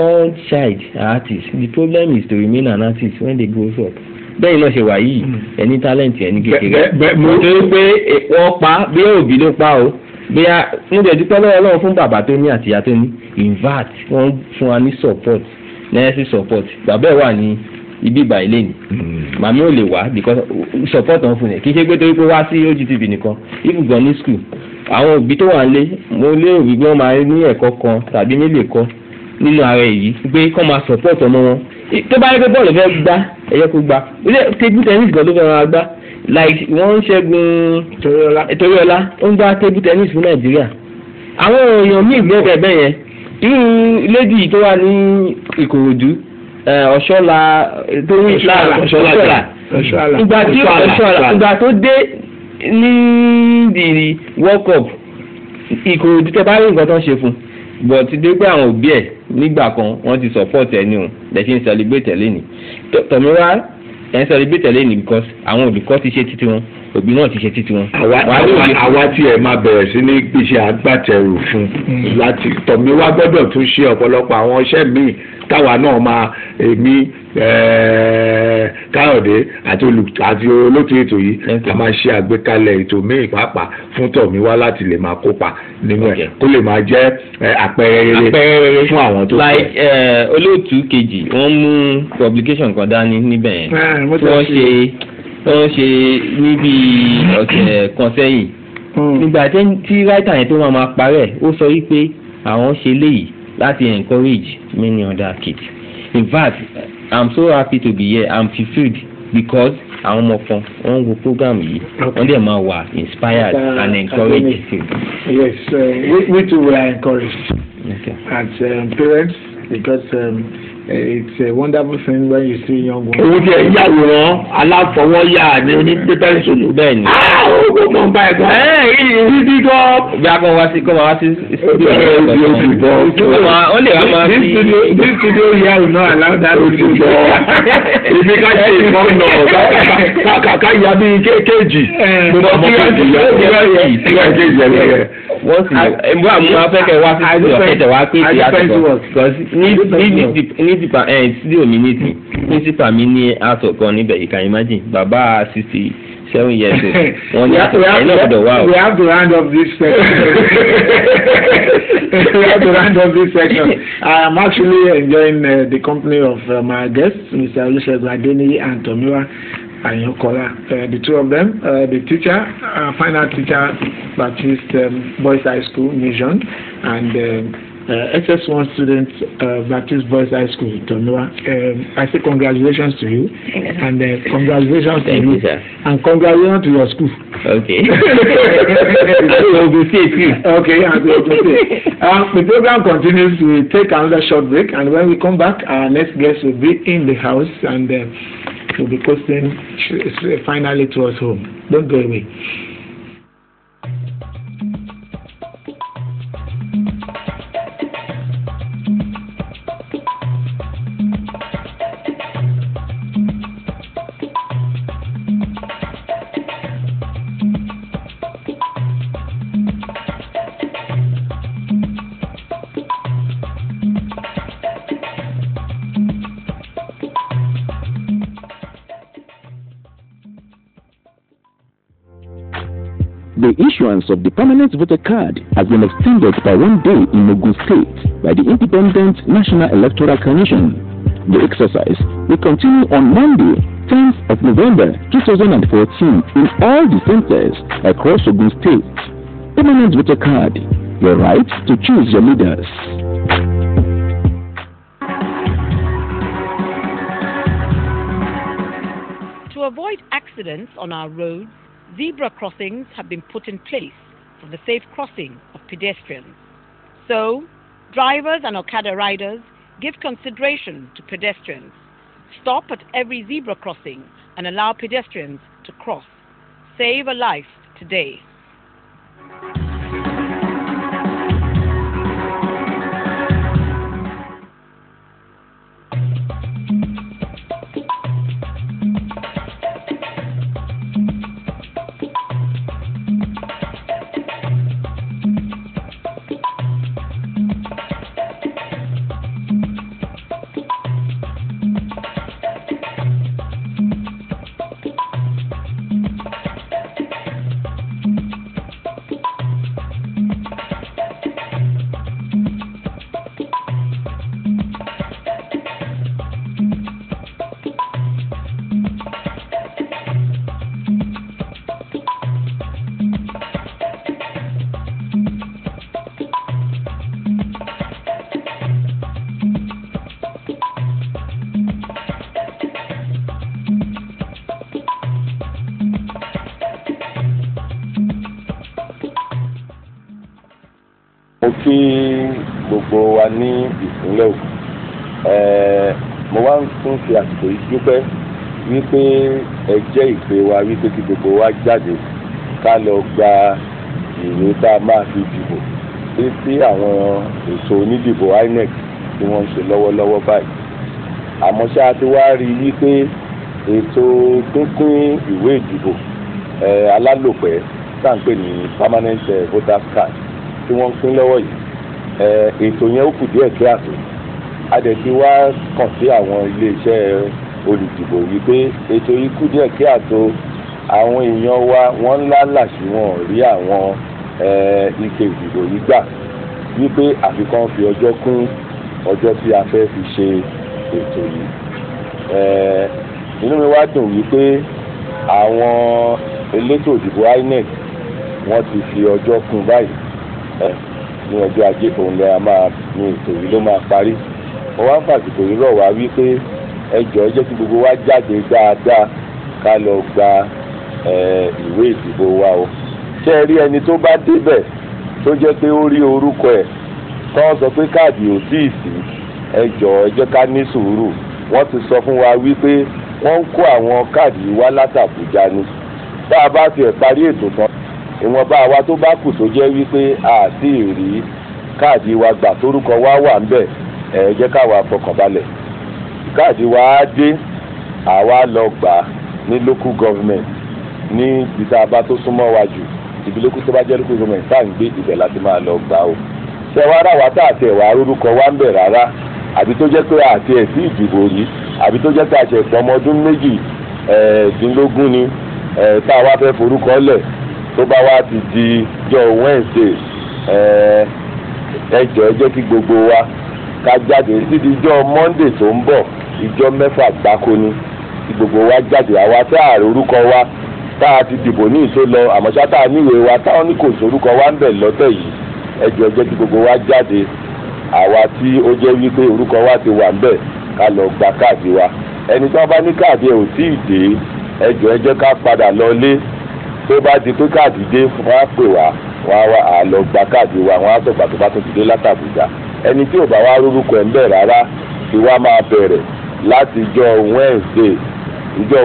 S2: all child artists the problem is to remain an artist when they grow up. Bẹ́ẹ̀ náà ṣe wà yìí ẹni talent ẹni kékeré nítorí pé wọ́n pa bí òbí ló pa o bí a ń jẹ́ dúpẹ́ lọ́wọ́ Ọlọ́run fún bàbá tó ní àtìyá tó ní invert wọ́n fún wa ní support necessary support bàbá ẹ̀ wà ní ibi ìgbà ilé ni màmí ò lè wá because support wọn fún ẹ kì í ṣe pé torí pé wá sí OGTV nìkan even gan ní school àwọn òbí tó wà ń lé mo lérò wípé wọ́n máa ní ẹ̀kọ́ kan tàbí nílé ẹ̀kọ́ nínú ara èyí pé kọ́ máa support ọmọ wọn tó bá yẹ pé bọ́ọ̀lù fẹ́ gbá ẹ̀yẹ kó gbá table tennis gan ló fẹ́ máa gbá like wọ́n ń ṣẹ́gun Toríọlá ó ń gbá table tennis fún Nàìjíríà àwọn èèyàn míì gbẹ́bẹ̀ bẹ́ẹ̀ yẹn irú lady tó wà ní Ìkòròdú Ọ̀ṣọ́lá tó ń Ọ̀ṣọ́lá ìgbà tó dé ní the World Cup Ìkòròdú tẹ bá rí nǹkan tó ń ṣe fún but dé pé àwọn òbí ẹ̀ nígbà kan wọ́n ti support ẹ̀ ní o lè ṣe ń celebrate ẹ̀ lẹ́nìí Tomiwa ẹ̀ ń celebrate ẹ̀ lẹ́nìí because àwọn olùkọ́ ti ṣe títí wọn òbí náà ti ṣe títí wọn.
S4: àwa tí ẹ máa bẹ̀rẹ̀ sí ní gbèsè agbátẹrù fún láti Tomiwa gbọ́dọ̀ tún ṣe ọ̀pọ̀lọpọ̀ àwọn iṣẹ́ míì táwa náà máa èmi Káyọ̀dé àti olóòtú ètò yìí a máa ṣe àgbékalẹ̀ ètò míì pàápàá fún Tomiwa láti lè máa kópa nínú ẹ̀ kó lè máa jẹ́ àpẹẹrẹ rere fún àwọn tó
S2: fẹ́. olóòtú kejì wọ́n mú publication kan dání níbẹ̀ yẹn wọ́n ṣe níbi ọ̀sẹ̀ kan sẹ́yìn nígbà tí writer yẹn tó máa parẹ́ ó sọ wípé àwọn ṣe léyìí láti encourage many other kids. In fact, I'm so happy to be here. I'm fulfilled because àwọn ọmọ kan wọ́n wo program yìí wọ́n dẹ̀ máa wà inspired and encouraged.
S1: Yes, we too were encouraged as parents because it's a wonderful thing when you see young ones.
S4: owó tí ẹ yàwòrán aláfọwọ́yà ni onípẹ́pẹ́ sọ̀rọ̀ bẹ́ẹ̀ ni. ó mọ̀ nípa ẹ̀gbọ́n. títí gan.
S2: bí a kàn wá sí studio ó lè wá máa fi.
S1: this studio here will not allow that to do.
S4: ibi ká ṣe ìfọ́n náà ká yà bí kéèjì. mo mọ̀ kí wọ́n ti kéèjì ẹ̀rẹ́.
S2: wọ́n sì ẹ̀gbọ́n àmúhàn afẹ́kẹ́ wá sí studio ọ̀kẹ́tẹ̀ wá pé ti àtọ̀kọ́ studio mi ní ti principal mi ní àtọ̀ kan níbẹ̀ you can imagine bàbá 67 years old wọ́n ní àtọ̀ ẹ̀ náà gbọ́dọ̀ wá o.
S1: We have to round up this section. I am actually enjoying the company of my guests, Mr. Olusegun Adeniyi and Tomiwa Ayankola, the two of them, the teacher, final teacher, Baptist Boys High School, Mission, and SS1 student, Baptist Boys High School, Tomiwa. I say congratulations to you, and congratulations to you, and congratulations to your school.
S2: Okay.
S1: Okay, the program continues. We take another short break, and when we come back, our next guest will be in the house, and we'll be posting finally to us home. Don't go away.
S6: The issuance of the permanent voter card has been extended by 1 day in Ogun State by the Independent National Electoral Commission. The exercise will continue on Monday, 10th of November 2014 in all the centers across Ogun State. Permanent voter card, your right to choose your leaders.
S7: To avoid accidents on our roads, zebra crossings have been put in place for the safe crossing of pedestrians. So, drivers and Okada riders give consideration to pedestrians. Stop at every zebra crossing and allow pedestrians to cross. Save a life today.
S5: mo kí gbogbo wa ní ìpínlẹ̀ Ògùn mo wá ń tún fi àsìkò yìí dúpẹ́ wípé ẹ jẹ́ ìpè wa wípé kí gbogbo wa jáde ká lọ gba ìwé tá a máa fi dìbò sí àwọn ètò onídìbò INEC tí wọ́n ń ṣe lọ́wọ́lọ́wọ́ báyìí. Àmọ́ ṣá ti wá rí wípé ètò pínpín ìwé ìdìbò alálòpẹ́ tá à ń pè ní permanent voters card tí wọ́n ń pín lọ́wọ́ yìí, ètò yẹn ó kù díẹ̀ kí àtò. A dẹ̀ ti wá kàn sí àwọn iléeṣẹ́ olùdìbò wípé ètò yìí kù díẹ̀ kí àtò. Àwọn èèyàn wa wọ́n ńlá làṣì wọn rí àwọn ike ìdìbò yìí gbà wípé àfikún fi ọjọ́ kún ọjọ́ tí a fẹ́ fi ṣe ètò yìí. Inú mi wá dùn wípé àwọn elétò ìdìbò INEC wọ́n ti fi ọjọ́ kún báyìí ní ọjọ́ ajé òun lẹ́yìn ní ètò yìí ló máa parí. Wọ́n wá fàsìkò yìí rọ̀ wá wípé ẹ jọ̀ọ́ jẹ́ kí gbogbo wa jáde dáadáa ká lọ gba ìwé ìdìbò wa o. Ṣé ẹ rí ẹni tó bá débẹ̀ tó jẹ́ pé ó rí orúkọ ẹ̀ tó ń sọ pé káàdì ò tíì sí, ẹ jọ̀ọ́ ẹ jẹ́ ká ní sùúrù. Wọ́n ti sọ fún wa wípé wọ́n ń kó àwọn káàdì wá látàbújá ni. Tá a bá tiẹ̀ parí ètò tán, ìwọ̀nba àwa tó bá kù tó jẹ́ wípé a ti rí káàdì wa gbà tórúkọ wa wà ńbẹ̀, ẹ jẹ́ káwa fọkànbalẹ̀. Káàdì wa á dé, àwa lọ gbà ní local government ní ibi tá a bá tó súnmọ́ wa jù. Ibi lókù tó bá jẹ́ local government tá à ń gbé ibẹ̀ láti máa lọ gbà o. Ṣé wàá rà wá tá àti ẹ̀wà orúkọ wa ń bẹ̀ rárá, àbí tó jẹ́ pé àti ẹ̀ sí ìdìbò yìí, àbí tó jẹ́ pé àṣẹ ìpọ́nmọ ọdún 18 ni tá a wá fẹ́ forúkọ lẹ̀ tó bá wá ti di jọ Wednesday, ẹ jọ̀ọ́ ẹ jẹ́ kí gbogbo wa ká jáde títí jọ Monday tó ń bọ̀, ìjọ 6 gbáko ni kí gbogbo wa jáde. Àwa tá a rí orúkọ wa tá a ti dìbò ní ìṣó lọ, àmọ́ ṣá tá a níwèé wa táwọn ní kò sórúkọ wa ń bẹ̀ lọ́tẹ̀ yìí, ẹ jọ̀ọ́ ẹ jẹ́ kí gbogbo wa jáde. Àwa tí ó jẹ́ wípé orúkọ wa ti wà ń bẹ̀ ká lọ gba káàdì wa. Ẹni tí wọ́n bá ní káàdì ẹ̀ ò tí ì dé, ẹ jọ̀ọ́ ẹ jẹ́ ká padà lọlé. Tó bá di pé káàdì dé, wọ́n á pè wá, wọ́n á wá àlọ́ gba káàdì wa, wọ́n á sọ̀gbà tó bá tún ti dé látàbújá. Ẹni tí ò bá wá rórúkọ ẹ̀ ń bẹ̀ rárá ti wá máa bẹ̀rẹ̀ láti ìjọ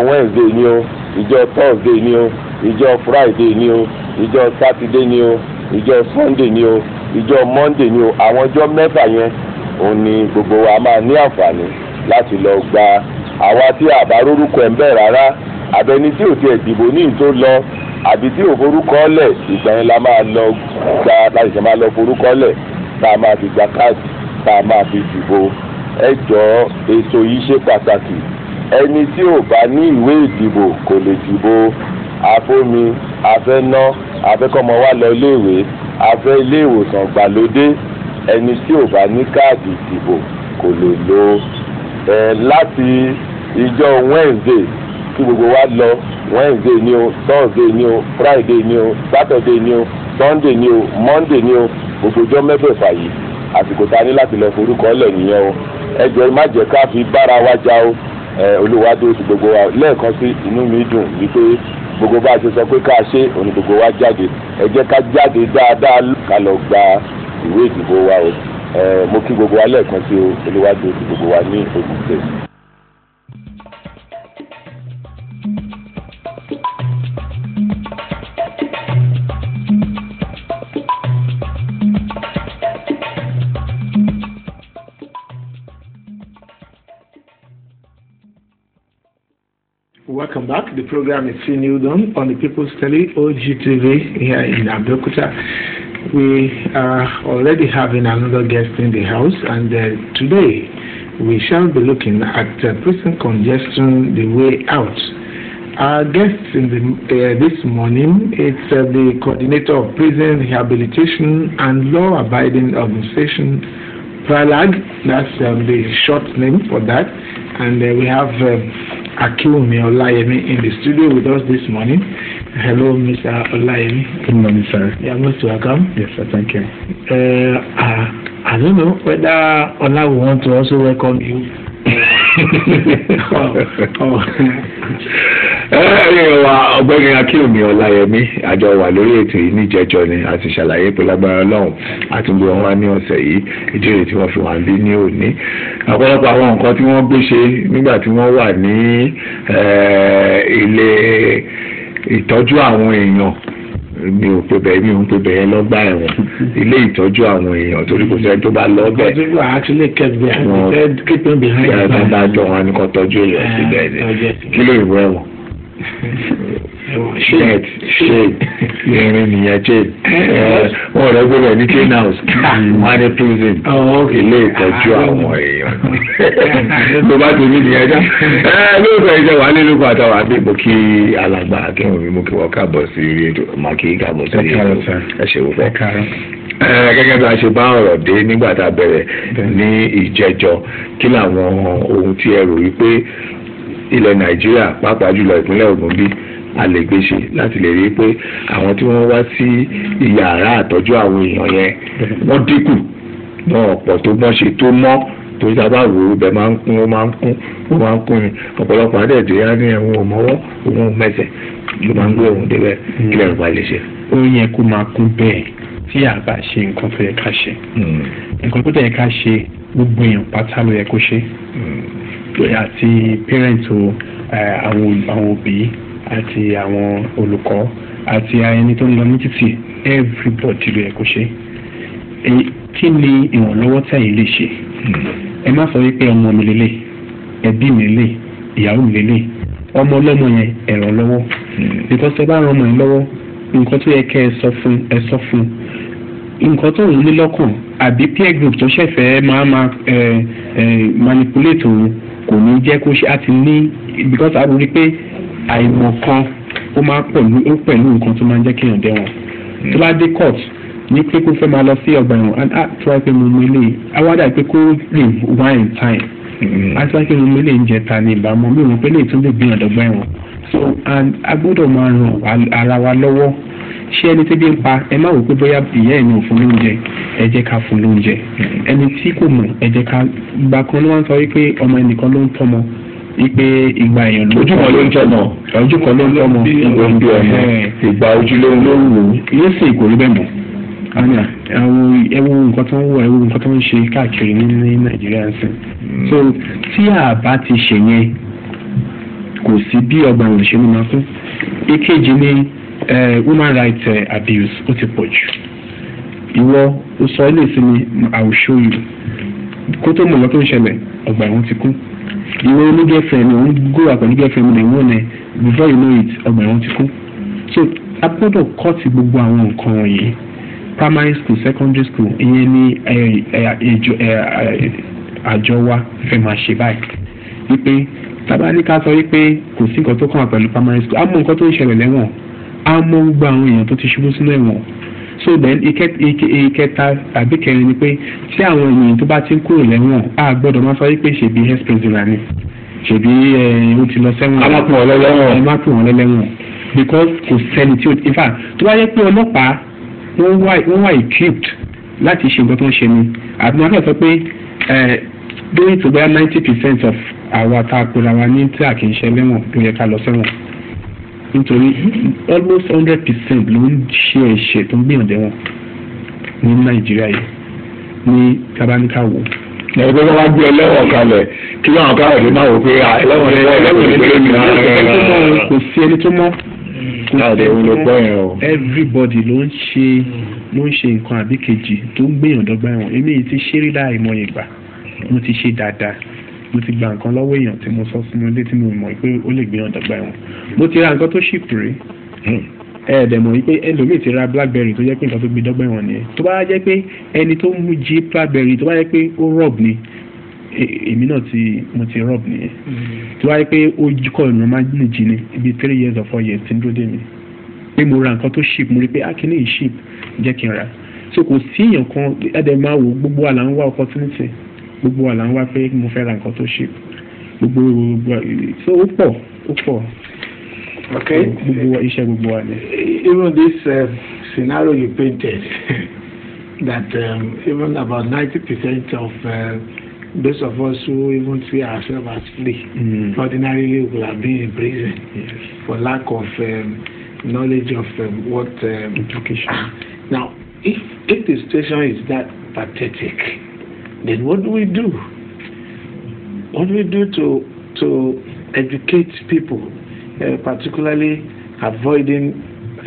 S5: Wednesday ni o, ìjọ Thursday ni o, ìjọ Friday ni o, ìjọ Saturday ni o, ìjọ Sunday ni o, ìjọ Monday ni o. Àwọn ọjọ́ 6 yẹn òun ni gbogbo wa máa ní àǹfààní láti lọ gba. Àwa tí a bá rórúkọ ẹ̀ ń bẹ̀ rárá, àbẹni tí ò tiẹ̀ dìbò ní ìtó lọ, àbí tí ò forúkọ lẹ̀, ìgbà yẹn la máa lọ gba láti ṣe máa lọ forúkọ lẹ̀ tá a máa fi gba káàdì tá a máa fi dìbò. Ẹ jọ̀ọ́ ètò yìí ṣe pàtàkì. Ẹni tí ò bá ní ìwé ìdìbò kò lè dìbò. Afómi, afẹ́ná, afẹ́kọ́mọ wa lọ iléèwé, afẹ́ ilé ìwòsàn gbàlódé. Ẹni tí ò bá ní káàdì ìdìbò kò lè lò. Láti ìjọ Wednesday kí gbogbo wa lọ, Wednesday ni o, Thursday ni o, Friday ni o, Saturday ni o, Sunday ni o, Monday ni o, gbogbo ọjọ́ 6 yìí àsìkò tá a ní láti lọ forúkọ lẹ̀ nìyẹn o. Ẹ jọ̀ọ́ má jẹ́ ká fi bára wa jà o. Olúwadé oṣù gbogbo wa lẹ́ẹ̀kan sí, inú mi dùn wípé gbogbo bá a ṣe sọ pé ká ṣe òní gbogbo wa jáde. Ẹ jẹ́ ká jáde dáadáa ká lọ gba ìwé ìdìbò wa o. Mo kí gbogbo wa lẹ́ẹ̀kan sí o. Olúwadé oṣù gbogbo wa ní Ògùn State.
S1: Welcome back. The program is still new on the People's Tele OGTV here in Abeokuta. We are already having another guest in the house, and today we shall be looking at prison congestion, the way out. Our guest this morning is the coordinator of prison rehabilitation and law-abiding organization, PRALAG. That's the short name for that. And we have Akiwumi Olayemi in the studio with us this morning. Hello, Mr. Olayemi.
S8: Good morning, sir.
S1: You are most welcome.
S8: Yes, sir. Thank you.
S1: I don't know whether Ola will want to also welcome you.
S4: Ọ̀gbẹ́ni Akiwumi Olayemi àjọ wà lórí ètò yìí níjẹjọ ni a ti ṣàlàyé pé lágbára Ọlọ́run àti gbogbo wọn wá ní ọ̀sẹ̀ yìí ìdíje tí wọ́n fi wà bí ní òní. Ọ̀pọ̀lọpọ̀ àwọn nǹkan tí wọ́n gbé ṣe nígbà tí wọ́n wà ní ilé ìtọ́jú àwọn èèyàn mi ò pe bẹ́ẹ̀ lọ́gbà ẹ̀wọ̀n ilé ìtọ́jú àwọn èèyàn torí kò sẹ́ni tó bá lọ bẹ́ẹ̀.
S1: people are actually kept behind. They keep them behind.
S4: Adájọ́ wọn ni kò tọ́jú èèyàn síbẹ̀ ni kí ló ìwé ẹ̀wọ̀n. Shade irin nìyẹn shade wọn rẹ gbọ́dọ̀ ní clean house wọn ní prison ilé ìtọ́jú àwọn èèyàn tó bá tó ní nìyẹn já lóòótọ́ ìjọ wà nínú kó àtàwọn àbíkò kí alàgbà akẹ́wọ̀n mi mú kí wọ́n káàbọ̀ sí rí ètò màá kí káàbọ̀ sí rí ètò ẹ̀ṣẹ̀ wò fẹ́. Gẹ́gẹ́ bí a ṣe bá ọ̀rọ̀ dé nígbà tá a bẹ̀rẹ̀ ní ìjẹjọ kí làwọn ohun tí ẹ rò wípé ilẹ̀ Nàìjíríà pàápàá jùlọ ìpínlẹ̀ Ògùn bí a lè gbé ṣe láti lè rí i pé àwọn tí wọ́n wá sí yàrá àtọ́jú àwọn èèyàn yẹn wọ́n dínkù náà ọ̀pọ̀ tó mọ́ ṣe tó mọ́ torí tá a bá wò ó bẹ́ẹ̀ máa ń kún ó máa ń kún ni ọ̀pọ̀lọpọ̀ àdẹ̀dẹ̀ á ní ẹ̀wọ̀n ò mọ́wọ́ òun ò mẹ́sẹ̀ ló máa ń gbé òun débẹ̀ kí lẹ́rù bá lè ṣe.
S8: ó yẹ kó máa kún bẹ́ẹ̀ tí a bá ṣe nǹkan tó yẹ ká ṣe nǹkan tó yẹ ká ṣe gbogbo èèyàn pátá ló yẹ kó ṣe àti parent o àwọn òbí àti àwọn olùkọ́ àti ẹni tó ń lọ ní títì everybody ló yẹ kó ṣe. Kí ni ìrànlọ́wọ́ tẹ̀yin lè ṣe? Ẹ má sọ wípé ọmọ mi lélẹ̀ ẹbí mi lélẹ̀ ìyàwó mi lélẹ̀ ọmọ ọlọ́mọ yẹn ẹ ràn lọ́wọ́ because ẹ bá ràn ọmọ yẹn lọ́wọ́ nǹkan tó yẹ kẹ́ ẹ sọ fún nǹkan tó ń ní lọ́kàn àbí peer group tó ṣẹ̀fẹ̀ máa manipulate òun kò ní jẹ́ kó ṣe àti ní because a rí pé àìmọ̀ kan ó máa pẹ̀lú nǹkan tó máa ń jẹ́ kéèyàn dẹ́wọ̀n tó bá dé court ní pé kó fẹ́ máa lọ sí ọgbà ẹ̀wọ̀n and tó wáyé pé mo mú ilé awádà pé kó rìn one time àti wáyé pé mo mú ilé ń jẹta ní ìbámu mi ò mọ̀ pé lè tún lè gbìyànjú ọgbà ẹ̀wọ̀n so and a gbọ́dọ̀ máa ràn ara wa lọ́wọ́ ṣé ẹni tí bí ń pa ẹ má wò pé bóyá ìyá ẹ̀ ní òfin lóúnjẹ ẹ jẹ́ ká fún lóúnjẹ ẹni tí kò mọ̀ ẹ jẹ́ ká gbà kan ló wá ń sọ wípé ọmọ ẹnìkan ló ń tọ́mọ wípé ìgbà èèyàn ló
S4: ojú kan ló ń tọ́mọ ìgbà ojú ló ń wò
S8: yóò sì kò rí bẹ́ẹ̀ mọ́ ẹwọ nǹkan tó ń wọ ẹwọ nǹkan tó ń ṣe káàkiri ní Nàìjíríà ń sìn so tí a bá ti ṣe yẹn kò sí bí ọgbà òṣèlú máa kún. Èkejì ni human rights abuse ó ti pọ̀ jù ìwọ ó sọ ilé ìsinmi I will show you kó tó mọ̀ lọ́ tó ń ṣẹlẹ̀ ọgbà ẹ̀wọ̀n ti kún ìwọ onígẹ̀fẹ̀ ni òun gbówà pẹ̀lú gẹ̀fẹ̀ mi lè wọ́n ẹ̀ before you know it ọgbà ẹ̀wọ̀n ti kún so a gbọ́dọ̀ kọ́ọ̀tì gbogbo àwọn nǹkan wọ̀nyí primary school secondary school ìyẹn ní àjọ wa fẹ́ máa ṣe báyìí wípé tàbá ní ká sọ wípé kò sí nǹkan tó kàn wá pẹ̀lú primary school á mọ nǹkan tó ń ṣẹlẹ̀ lẹ́wọ̀n á mọ gbogbo àwọn èèyàn tó ti ṣubú sínú ẹ̀wọ̀n so then ìkẹta tàbí kẹrin ni pé tí àwọn èèyàn tó bá ti ń kúrò lẹ́wọ̀n á gbọ́dọ̀ máa sọ wípé ṣèbí ex president ni ṣèbí ó ti lọ sẹ́wọ̀n
S4: má pè
S8: wọ́n lẹ́wọ̀n because kò sẹ́ni tí ó in fact tó bá yẹ pé ọlọ́pàá wọ́n wà equipped láti ṣe nǹkan tó ń ṣe ni àti wọ́n fẹ́ sọ pé lórí tó bá 90% of àwa tá a pera wa ní tí a kì í ṣe lẹ́wọ̀n tó yẹ ká lọ sẹ́wọ̀n nítorí almost 100% ló ń ṣe ẹ̀ṣẹ̀ tó ń gbìyànjú ẹ̀wọ̀n ní Nàìjíríà yìí ní tabaníkàwò.
S4: ẹgbẹ́ wọn wá gbé ẹlẹ́wọ̀n kalẹ̀ kí wọ́n káwọ̀ lè máa wò pé ẹlẹ́wọ̀n
S8: kò sí ẹni tó mọ́
S4: everybody
S8: ló ń ṣe nǹkan àbí kejì tó ń gbìyànjú ọgbà ẹ̀wọ̀n èmi yìí ti ṣe rí láì mọ ìgbà mo ti ṣe dáadáa mo ti gba nǹkan lọ́wọ́ èèyàn tí mo sọ sínú ilé tí mo mọ̀ pé ó lè gbìyànjú ọgbà ẹ̀wọ̀n mo ti ra nǹkan tó ṣìpù rí ẹ̀ẹ́dẹ̀ mọ̀ wípé ẹlòmíì ti ra blackberry tó jẹ́ pé nǹkan tó gbé dọ́gbà ẹ̀wọ̀n nìyẹn tó bá jẹ́ pé ẹni tó mú jí blackberry tó bá jẹ́ pé ó rọ̀b ni èmi náà mo ti rọ̀b nìyẹn tó bá jẹ́ pé ó kọ́ ìrìnà máa ń jí ni ibi 3 years or 4 years ti ń dúró dé mi pé mo ra nǹkan tó ṣìp mo rí pé akíní yìí ṣìp jẹ́ kí n ra so kò sí èèyàn kan ẹ̀ẹ́dẹ̀ máa wò gbogbo wa là ń wá opportunity gbogbo wa là ń wá pé mo fẹ́ ra nǹkan tó ṣìp gbogbo so ó pọ̀.
S1: Okay. Even this scenario you painted, that even about 90% of those of us who even see ourselves as free, ordinarily will have been in prison for lack of knowledge of what education. Now, if the situation is that pathetic, then what do we do? What do we do to educate people? Particularly avoiding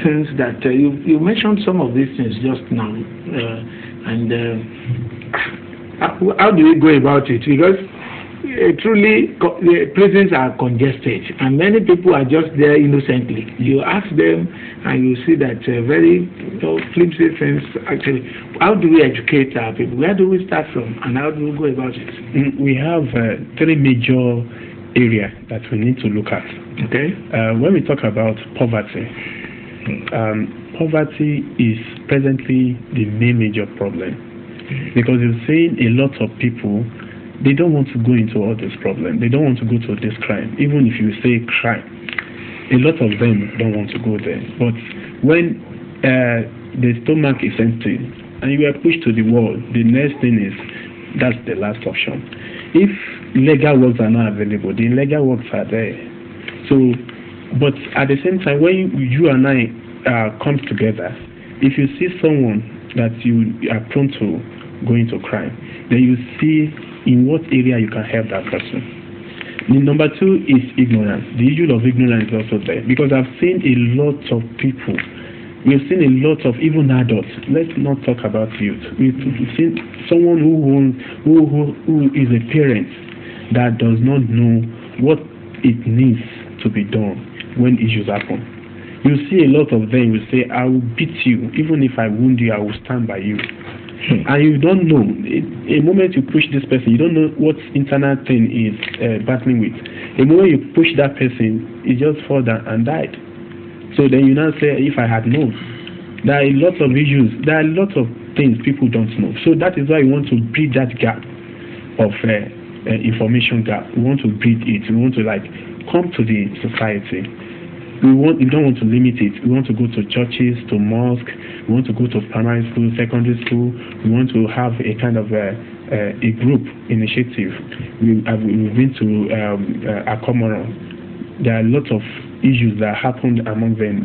S1: things that you mentioned some of these things just now, and how do we go about it? Because truly, the prisons are congested, and many people are just there innocently. You ask them, and you see that very flimsy things. Actually, how do we educate our people? Where do we start from, and how do we go about it?
S8: We have 3 major areas that we need to look at.
S1: Okay.
S8: When we talk about poverty, poverty is presently the main major problem, because you're seeing a lot of people. They don't want to go into all this problem. They don't want to go to this crime. Even if you say crime, a lot of them don't want to go there. But when the stomach is empty and you are pushed to the wall, the next thing is that's the last option. If legal works are not available, the illegal works are there. So, but at the same time, when you and I come together, if you see someone that you are prone to go into crime, then you see in what area you can help that person. The number 2 is ignorance. The issue of ignorance is also there, because I've seen a lot of people. We've seen a lot of even adults. Let's not talk about youth. We've seen someone who is a parent that does not know what it needs to be done when issues happen. You see a lot of them will say, I will beat you. Even if I wound you, I will stand by you. And you don't know. A moment you push this person, you don't know what internal thing is battling with. A moment you push that person, he just fall down and died. So then you now say, if I had known. There are a lot of issues. There are a lot of things people don't know. So that is why we want to bridge that gap of information gap. We want to bridge it. We want to come to the society. We don't want to limit it. We want to go to churches, to mosques. We want to go to primary school, secondary school. We want to have a kind of a group initiative. We've been to Akomoron. There are lots of issues that happened among them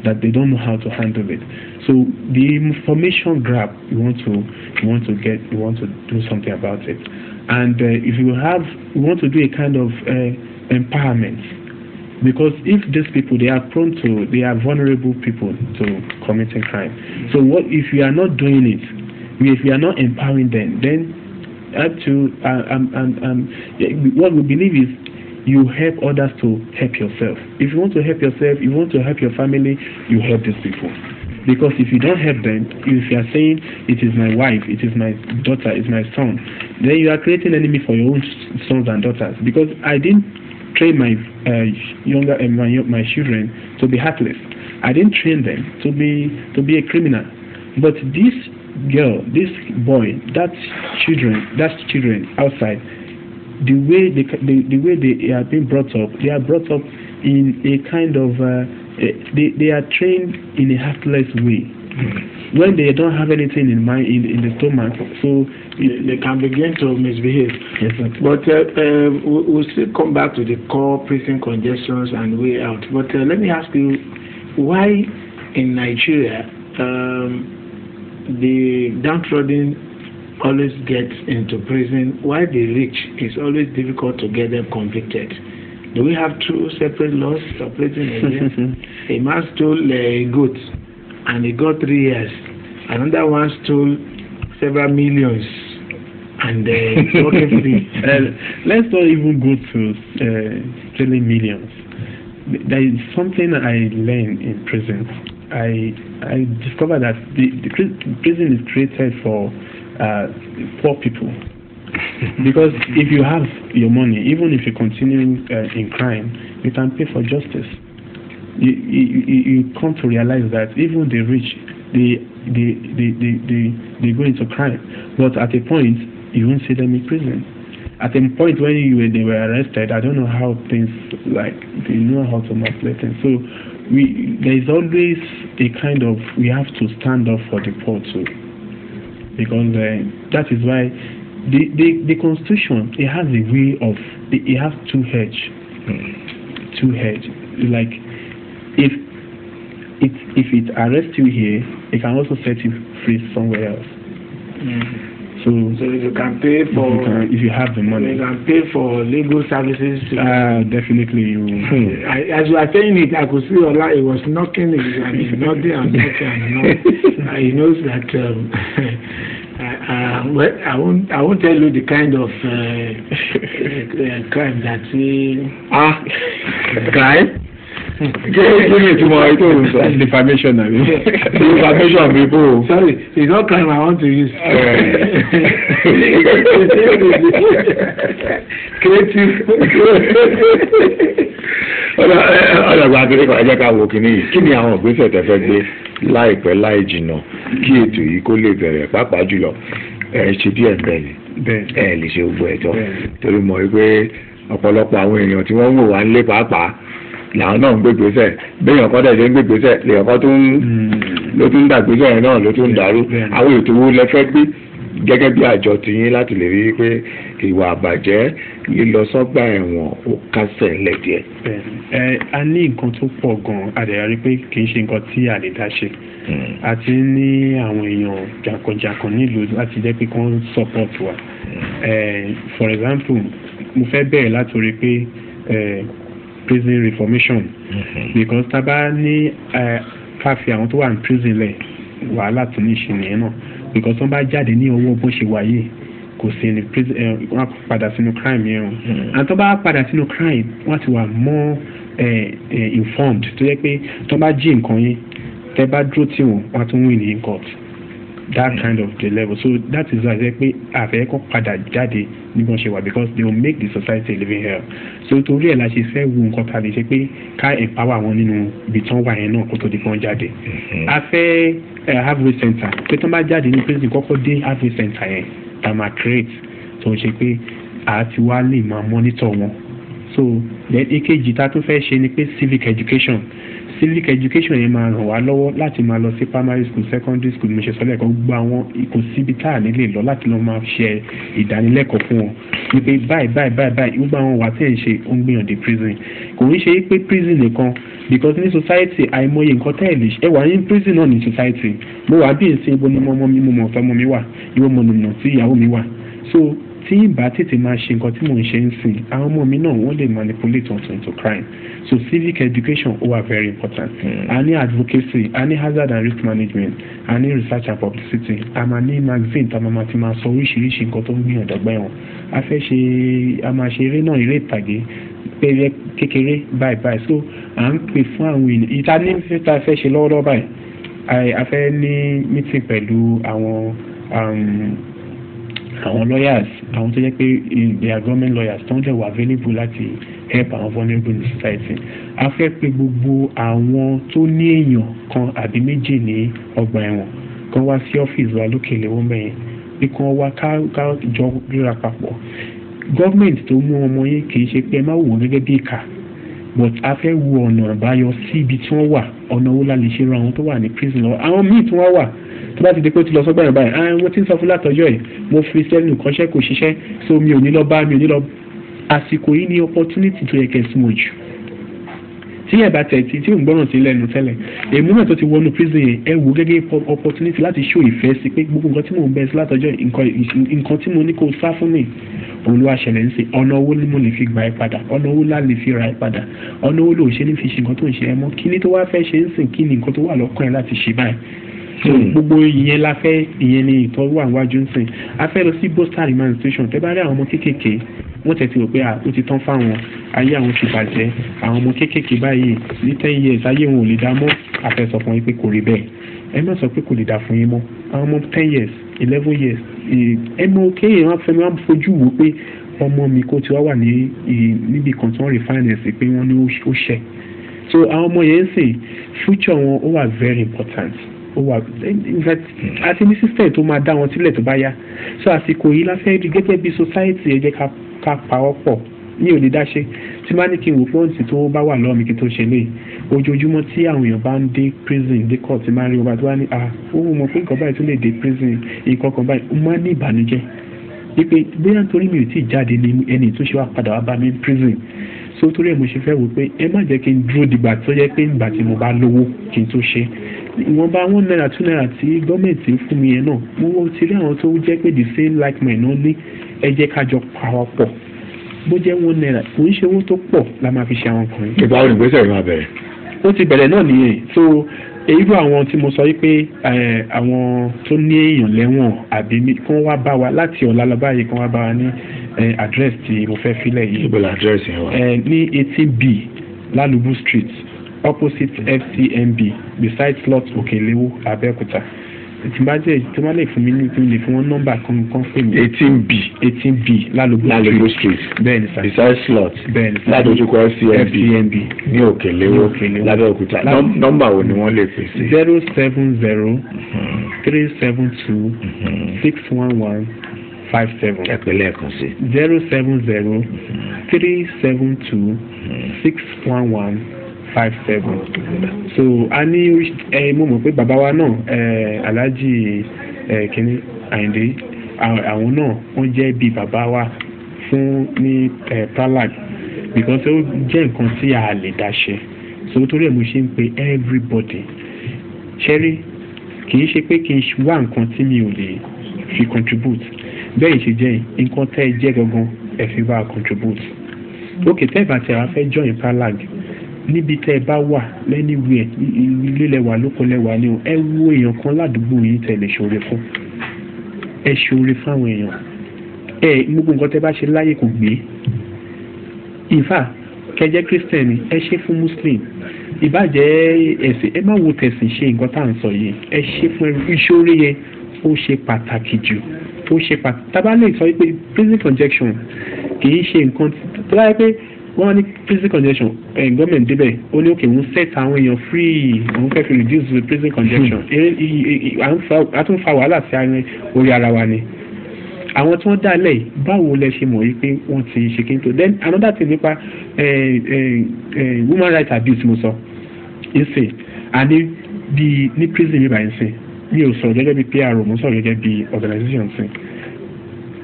S8: that they don't know how to handle it. So the information gap, we want to do something about it. And we want to do a kind of empowerment. Because if these people, they are vulnerable people to committing crime. So what if we are not doing it? If we are not empowering them, then what we believe is you help others to help yourself. If you want to help yourself, you want to help your family, you help these people. Because if you don't help them, if you are saying it is my wife, it is my daughter, it's my son, then you are creating an enemy for your own sons and daughters. Because I didn't train my my children to be heartless. I didn't train them to be a criminal. But this girl, this boy, that's children outside. The way they are being brought up, they are brought up in a kind of they are trained in a heartless way. When they don't have anything in mind in the stomach, so
S1: they can begin to misbehave.
S8: Yes,
S1: but we'll still come back to the core prison congestions and way out. But let me ask you, why in Nigeria the downtrodden always get into prison, while the rich is always difficult to get them convicted? Do we have 2 separate laws operating in here? A man stole a goat and he got 3 years. Another one stole several millions and walking free.
S8: Let's not even go to stealing millions. There is something I learned in prison. I discovered that the prison is created for poor people. Because if you have your money, even if you continue in crime, you can pay for justice. You come to realize that even the rich, they go into crime, but at a point you won't see them in prison. At a point when they were arrested, I don't know how things they know how to manipulate things. So there is always a kind of, we have to stand up for the poor too, because that is why the Constitution, it has a way of, it has 2 edges. Like if it arrests you here, it can also set you free somewhere else.
S1: So you can pay for
S8: if you have the money.
S1: You can pay for legal services.
S8: Definitely you.
S1: As you are saying it, I could see Ola. It was knocking. Nothing and knocking. He knows that. Well, I won't tell you the kind of crime that he. Crime.
S4: Give me tomorrow.
S8: That's defamation.
S4: Defamation, people.
S1: Sorry, it's not crime I want to use. Creative.
S4: Ọ̀dàgbà àtúndínlẹ́kọ̀ọ́ ẹ̀jẹ̀ ká wo kìíní yìí. Kí ni àwọn ìgbésẹ̀ tẹ́ fẹ́ gbé láìpẹ́ láì jìnnà kí ètò yìí kó lè bẹ̀rẹ̀ pàápàá jùlọ ṣe díẹ̀ bẹ́ẹ̀ lè ṣe gbogbo ẹ̀tọ́ torí mọ̀ wípé ọ̀pọ̀lọpọ̀ àwọn èèyàn tí wọ́n ń wò wá nílé pàápàá làwọn náà ń gbégbèsè béèyàn kan dẹ̀ ṣe ń gbégbèsè lèèyàn kan ló tún ń dàgbèsè yẹn náà ló tún ń dàrú àwọn ètò wo lẹ fẹ́ gbé gẹ́gẹ́ bí àjọ tiyín láti lè rí pé ìwà àbàjẹ́ lílọ sọ́gbà ẹ̀wọ̀n ó kásẹ̀ lẹ́díẹ̀.
S8: A ní nǹkan tó pọ̀ gan-an àdẹ̀yà rí pé kì í ṣe nǹkan tí a lè dá ṣe àti ní àwọn èèyàn jàǹkànjàǹkàn nílùú láti jẹ́ pé kán support wa. For example mo fẹ́ bẹ̀rẹ̀ látòrí pé prison reformation because tá a bá ní ká fi àwọn tó wà ní prison lẹ̀ wàhálà tó ní ìṣe nìyẹn náà because wọ́n bá jáde ní owó bó ṣe wáyé kò sí ní prison wọ́n padà sínú crime yẹn o and tó bá padà sínú crime wọ́n ti wà more informed tó yẹ pé tó bá jí nǹkan yẹn tẹ́ bá dúró tí wọ́n tún win in court that kind of the level so that is why I say pé àfẹ́kọ́ padà jáde ní bọ́n ṣe wà because they will make the society living hell so torí ẹ̀ la ṣe fẹ́ wo nǹkan ta lè ṣe pé ká empower wọn nínú ibi tán wà yẹn náà kó tó di pọ́n jáde a fẹ́ halfway center pé tán bá jáde ní prison kọ́kọ́ dé halfway center yẹn ta máa create tó ń ṣe pé àti wá lè máa monitor wọn so then èkejì ta tó fẹ́ ṣe ni pé civic education yẹn máa ràn wá lọ́wọ́ láti máa lọ sí primary school secondary school mo ṣe sọ lẹ́ẹ̀kan gbogbo àwọn kò síbi tá à ní lè lọ láti lọ máa ṣe ìdánilẹ́kọ̀ọ́ fún wọn wípé báyìí gbogbo àwọn wà tí ẹ̀ ń ṣe ó ń gbìyànjú prison kò ń ṣe pé prison nìkan because ní society àìmọye nǹkan tẹ́ ẹ̀ lè ṣe ẹ wà ní prison náà ní society mo wà bí èsì ibo ni mo mọ̀ ọ̀fẹ́ mọ́ mi wà ibo mo nà tí ìyàwó mi wà so tí ìbá tètè máa ṣe nǹkan tí mò ń ṣe ń sìn àwọn ọmọ mi náà wọ́n lè manipulate ọ̀tún into crime so civic education ó wà very important a ní advocacy a ní hazard and risk management a ní research and publicity a máa ní magazine tá a máa ti máa sọ oríṣiríṣi nǹkan tó ń gbìyànjú ọgbà ẹ̀wọ̀n a máa ṣe eré náà eré ìtàgé pẹ̀lẹ́ kékeré báyìí so à ń pè fún àwọn ènìyàn ìta ní tá a fẹ́ ṣe lọ́wọ́lọ́wọ́ báyìí a fẹ́ ní meeting pẹ̀lú àwọn lawyers àwọn tó jẹ́ pé they are government lawyers tó ń jẹ́ wà available láti help àwọn vulnerable in society a fẹ́ pé gbogbo àwọn tó ní èèyàn kan àbí méjì ní ọgbà ẹ̀wọ̀n kan wá sí ọ́fíìsì wa lókè lẹ́wọ́n mẹ́yìn bí kan wá ká jọ ríra papọ̀ government tó mú ọmọ yín kì í ṣe pé ẹ má wò gẹ́gẹ́ bí ìkà but a fẹ́ wo ọ̀nà àbáyọ sí ibi tí wọ́n wà ọ̀nà wo la lè ṣe ra àwọn tó wà ní prison lọ àwọn míì tí wọ́n wà tó bá ti di pé ó ti lọ sọ́gbà yẹn báyìí wọ́n ti ń sọ fún látọjọ́ yìí mo fi sẹ́nu kọ́ṣẹ́ kò ṣiṣẹ́ so mi ò ní lọ àsìkò yìí ní opportunity tó yẹ kẹ́ súnmọ́ jù tí ẹ bá tẹ̀ tí ò ń gbọ́ràn sí lẹ́nu tẹ́lẹ̀ èmú náà tó ti wọnú prison yẹn ẹ wò gẹ́gẹ́ opportunity láti show ìfẹ́ sí pé gbogbo nǹkan tí mò ń bẹ sí látọjọ́ nǹkan tí mo ní kó sá fún mi òun ló wá ṣẹlẹ̀ ń sè ọ̀nà owó ni mo lè fi gbà ẹ́ padà ọ̀nà owó lá lè fi ra ẹ́ padà ọ̀nà owó ló ṣe ní fi ṣe nǹkan tó ń ṣe ẹ mọ́ kí ni tó wá fẹ́ ṣe ń sìn kí ni nǹkan tó wà lọ́kàn ẹ láti ṣe báyìí so gbogbo ìyẹn la fẹ́ ìyẹn ni ìtọ́jú àwájú ń sìn a fẹ́ lọ sí Boston remand station tẹ́ bá rí àwọn ọmọ kéékèèké wọ́n tẹ̀ ti rò pé ó ti tán fáwọn ayé àwọn ti bàjẹ́ àwọn ọmọ kéékèèké báyìí ní 10 years ayé wọn ò lè dá mọ́ àfẹ́sọ̀ fún yín pé kò rí bẹ́ẹ̀ ẹ má sọ pé kò lè dá fún yín mọ́ àwọn ọmọ 10 years 11 years ẹ mọ kéèyàn wọn fẹ́ wọn fojú wò pé ọmọ mi kò tí wá wà níbi kan tí wọ́n refine sí pé wọ́n ní ó ṣẹ̀ so àwọn ọmọ yẹn ń sìn future wọn ó wà very important ó wà àti ní system tó máa dá wọn sílẹ̀ tó bá yá so àsìkò yìí la fẹ́ rí gẹ́gẹ́ bí society ẹ jẹ́ ká pawọ́ pọ̀ ní òde dáṣe tí máa ní kí n wò pọ́ǹsì tó bá wà lọ́wọ́ mi kí tó ṣe lé ojoojúmọ́ tí àwọn èèyàn bá ń dé prison dé court máa ń rí ọba tó wá ní ó mọ̀ pé nǹkan báyìí tó lè dé prison nǹkan kan báyìí ó máa ní ìbànújẹ́ wípé bóyá nítorí mi ò tí ì jáde ní ẹni tó ṣe wá padà wá bá mi prison so torí ẹ̀ mo ṣe fẹ́ wò pé ẹ má jẹ́ kí n dúró dìgbà tó jẹ́ pé ìgbà tí mo bá lówó kí n tó ṣe ìwọ̀nba £1 £2 tí gọ́ọ̀mẹ̀ntì fún mi yẹn náà mo ti rí àwọn tó jẹ́ pé the same like my náà ní ẹ jẹ́ ká jọ pawọ́pọ̀ bó jẹ́ £1 kò ń ṣe owó tó pọ̀ la máa fi ṣe àwọn kan yìí.
S4: ìgbà wo ni ìgbésẹ̀ yìí máa bẹ̀rẹ̀?
S8: ó ti bẹ̀rẹ̀ náà nìyẹn so irú àwọn tí mo sọ wípé àwọn tó ní èèyàn lẹ́wọ̀n àbí kí wọ́n wá bá wa láti ọ̀la lọ báyìí kí wọ́n wá bá wa ní address tí mo fẹ́ filẹ̀ yìí.
S4: ibo la address yẹn wà?
S8: ní 18B Lalubu Street opposite FCMB beside slot Okelewo Abẹ́òkúta tí bá lè fún mi ní lè fún wọn nọ́mbà kan pè mí. 18B Lalubu Street bẹ́ẹ̀ni sir
S4: beside slot
S8: bẹ́ẹ̀ni sir
S4: ládojúkọ FCMB ní Okelewo l'Abẹ́òkúta nọ́mbà wo ni wọ́n lè pè sí?
S8: 070 372 611 57.
S4: ẹ̀pẹ̀lẹ̀ kan sí.
S8: 070 372 611 57. So a ní mo mọ̀ pé bàbá wa náà Alhaji kínní Àyìndé àwọn náà wọ́n jẹ́ bí bàbá wa fún ní Pralag because ó jẹ́ nǹkan tí a lè dá ṣe so torí ẹ̀ mo ṣe ń pe everybody ṣẹ́rí kì í ṣe pé kí n wá nǹkan tí mi ò lè fi contribute bẹ́ẹ̀ ṣe jẹ́ nǹkan tẹ́ ẹ jẹ́ gangan ẹ fi bá contribute ok tẹ́ ẹ bá tẹ́ ẹ wá fẹ́ join Pralag níbi tẹ́ ẹ bá wà lẹ́niwẹ̀ẹ́ ilé lẹ́wà lóko lẹ́wà ni ẹ wo èèyàn kan ládùúgbò yìí tẹ́ lè ṣoore fún ẹ ṣoore fáwọn èèyàn gbogbo nǹkan tẹ́ bá ṣe láyé kò gbé ìfà kẹjẹ Christian ẹ ṣe fún Muslim ìbàjẹ́ ẹ̀sìn ẹ má wo tẹ̀sìn ṣe nǹkan tá à ń sọ yìí ẹ ṣe fún ìṣoore yẹn ó ṣe pàtàkì jù ó ṣe pàtàkì tábà lè sọ pé prison congestion kì í ṣe nǹkan tó bá yẹ pé wọ́n ní prison congestion gọ́ọ̀mẹ̀ntì débẹ̀ ó ní òkè wọ́n set àwọn èèyàn free àwọn fẹ́ fi reduce the prison congestion a tún fa wàhálà sí orí ara wa ni àwọn tí wọ́n dá lẹ̀ báwo lẹ ṣe mọ̀ yìí pé wọ́n ti ṣe kí n tó then another thing nípa woman rights abuse mo sọ ìsìn àní bíi ní prison mi báyìí sìn mi ò sọ̀rọ̀ gẹ́gẹ́ bí PRO mo sọ̀rọ̀ gẹ́gẹ́ bí organisation sìn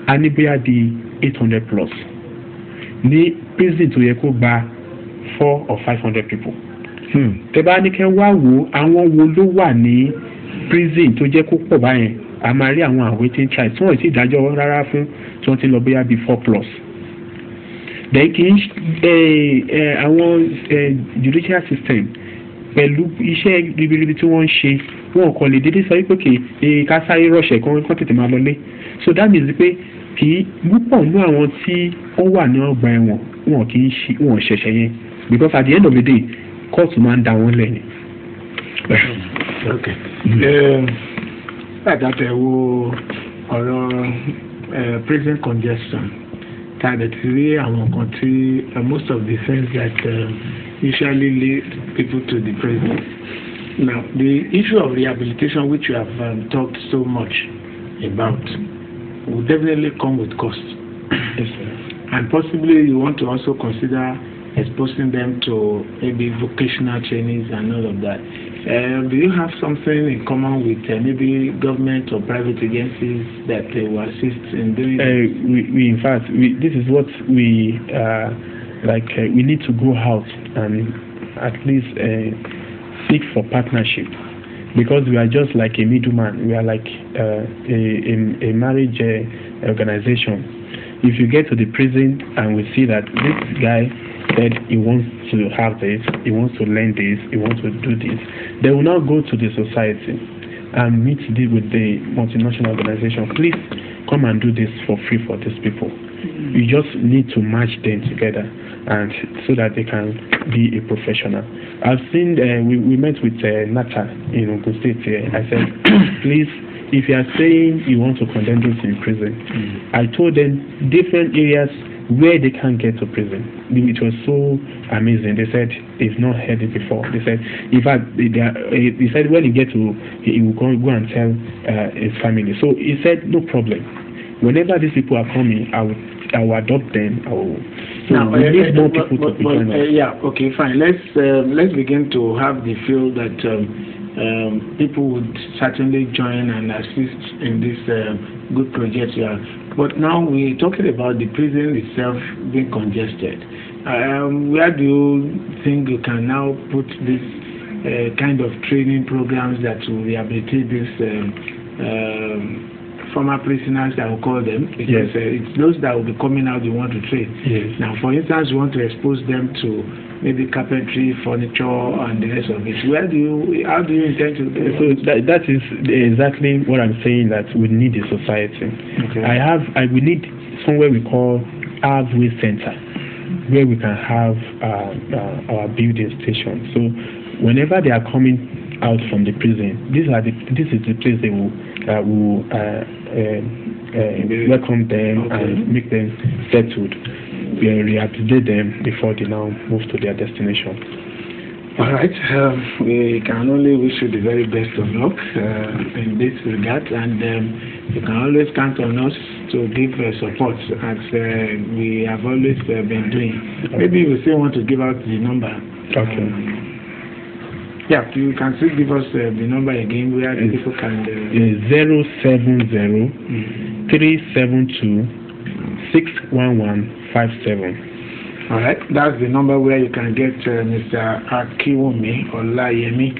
S8: a ní bóyá bíi 800 plus ní prison tó yẹ kó gba 400 or 500 people. tẹ́ bá ní kẹ́ wá wo àwọn wo ló wà ní prison tó jẹ́ kó pọ̀ báyẹn a máa rí àwọn awaiting trial tí wọ́n ti dájọ́ rárá fún tí wọ́n ti lọ bóyá bíi 4 plus. then kì í àwọn judicial system pẹ̀lú iṣẹ́ ribiribi tí wọ́n ń ṣe wọn kò lè dédé sọ wípé ká sáré rọ̀ṣẹ̀ kan tètè máa lọlé so that means pé kì í púpọ̀ nínú àwọn tí ó wà ní ọgbà ẹ̀wọ̀n wọn kì í ṣe wọn ṣẹ̀ṣẹ̀ yẹn because at the end of the day kóòtù máa ń da wọn lẹ́yìn.
S1: látàtẹ̀ wo ọ̀rọ̀ prison congestion tá a dẹ̀ ti rí àwọn kan tí most of the things that usually lead people to the prison. Now the issue of rehabilitation which you have talked so much about will definitely come with cost.
S8: Yes, sir.
S1: And possibly you want to also consider exposing them to maybe vocational trainings and all of that. Do you have something in common with maybe government or private agencies that will assist in doing
S8: we in fact, this is what we we need to go out and at least seek for partnership. Because we are just like a middleman, we are like a marriage organization. If you get to the prison and we see that this guy said he wants to have this, he wants to learn this, he wants to do this, they will now go to the society and meet with the multinational organization. Please come and do this for free for these people. You just need to match them together and so that they can be a professional. I've seen, we met with Nata in Ogun State here. I said, please, if you are saying you want to condemn this in prison, I told them different areas where they can't get to prison. It was so amazing. They said they've not heard it before. They said, in fact, he said when he get to, he will go and tell his family. So he said, no problem. Whenever these people are coming, I will adopt them. So now, we need more people to join us.
S1: Yeah, okay, fine. Let's begin to have the feel that people would certainly join and assist in this good project here. But now we're talking about the prison itself being congested. Where do you think you can now put this kind of training programs that will rehabilitate these former prisoners, that will call them, because it's those that will be coming out they want to train. Now, for instance, you want to expose them to maybe carpentry, furniture, and the rest of it. How do you intend to do it?
S8: So that is exactly what I'm saying, that we need a society. We need somewhere we call halfway center, where we can have our building station. So whenever they are coming out from the prison, this is the place they will welcome them and make them settled. We rehabilitate them before they now move to their destination.
S1: All right. We can only wish you the very best of luck in this regard, and you can always count on us to give support, as we have always been doing. Maybe you still want to give out the number.
S8: Okay.
S1: You can still give us the number again, where the people can...
S8: 070-372-61157.
S1: All right, that's the number where you can get Mr. Akiwumi Olayemi,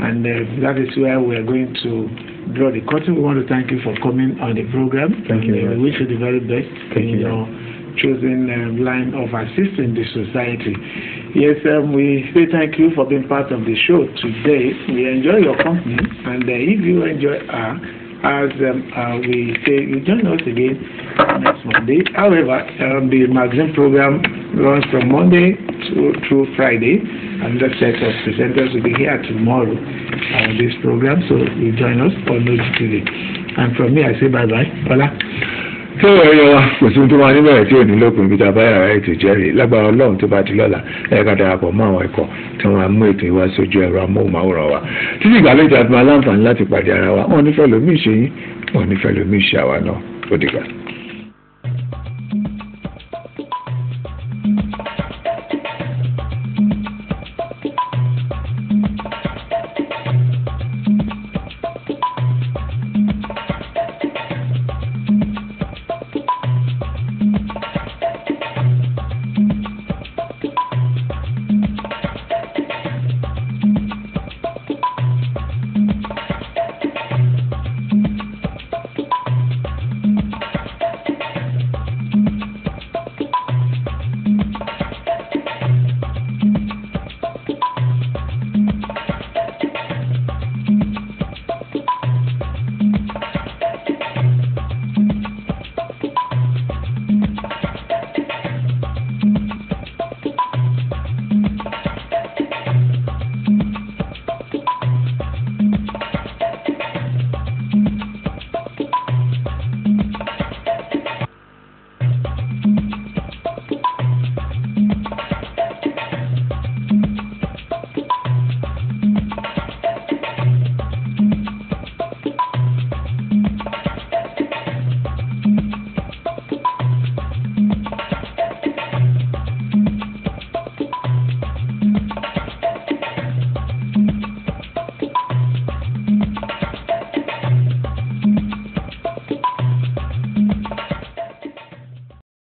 S1: and that is where we are going to draw the curtain. We want to thank you for coming on the program.
S8: Thank you.
S1: We wish you the very best in your chosen line of assisting the society. Yes, we say thank you for being part of the show today. We enjoy your company, and if you enjoy as we say, you join us again next Monday. However, the magazine program runs from Monday through Friday, and the set of presenters will be here tomorrow on this program, so you join us on OGTV. And from me, I say bye-bye. Hola.
S4: tó ẹyọ wa kò sí tó máa níbẹ̀rẹ̀ tí ò ní lópin ibi tá a bá yàrá ètò ìjẹ́rìí lágbára Ọlọ́run tó bá ti lọ́la ẹ̀ka darapọ̀ mọ́ àwọn ẹ̀kọ́ tí wọ́n á mú ètò ìwá sójú ẹ̀rọ amóhùnmáwòrán wa títí ìgbà méjì àti máa láǹfààní láti pàdé ara wa wọn nífẹ̀ẹ́ lómi ìṣe yín wọn nífẹ̀ẹ́ lómi ìṣe àwa náà ó dìgbà.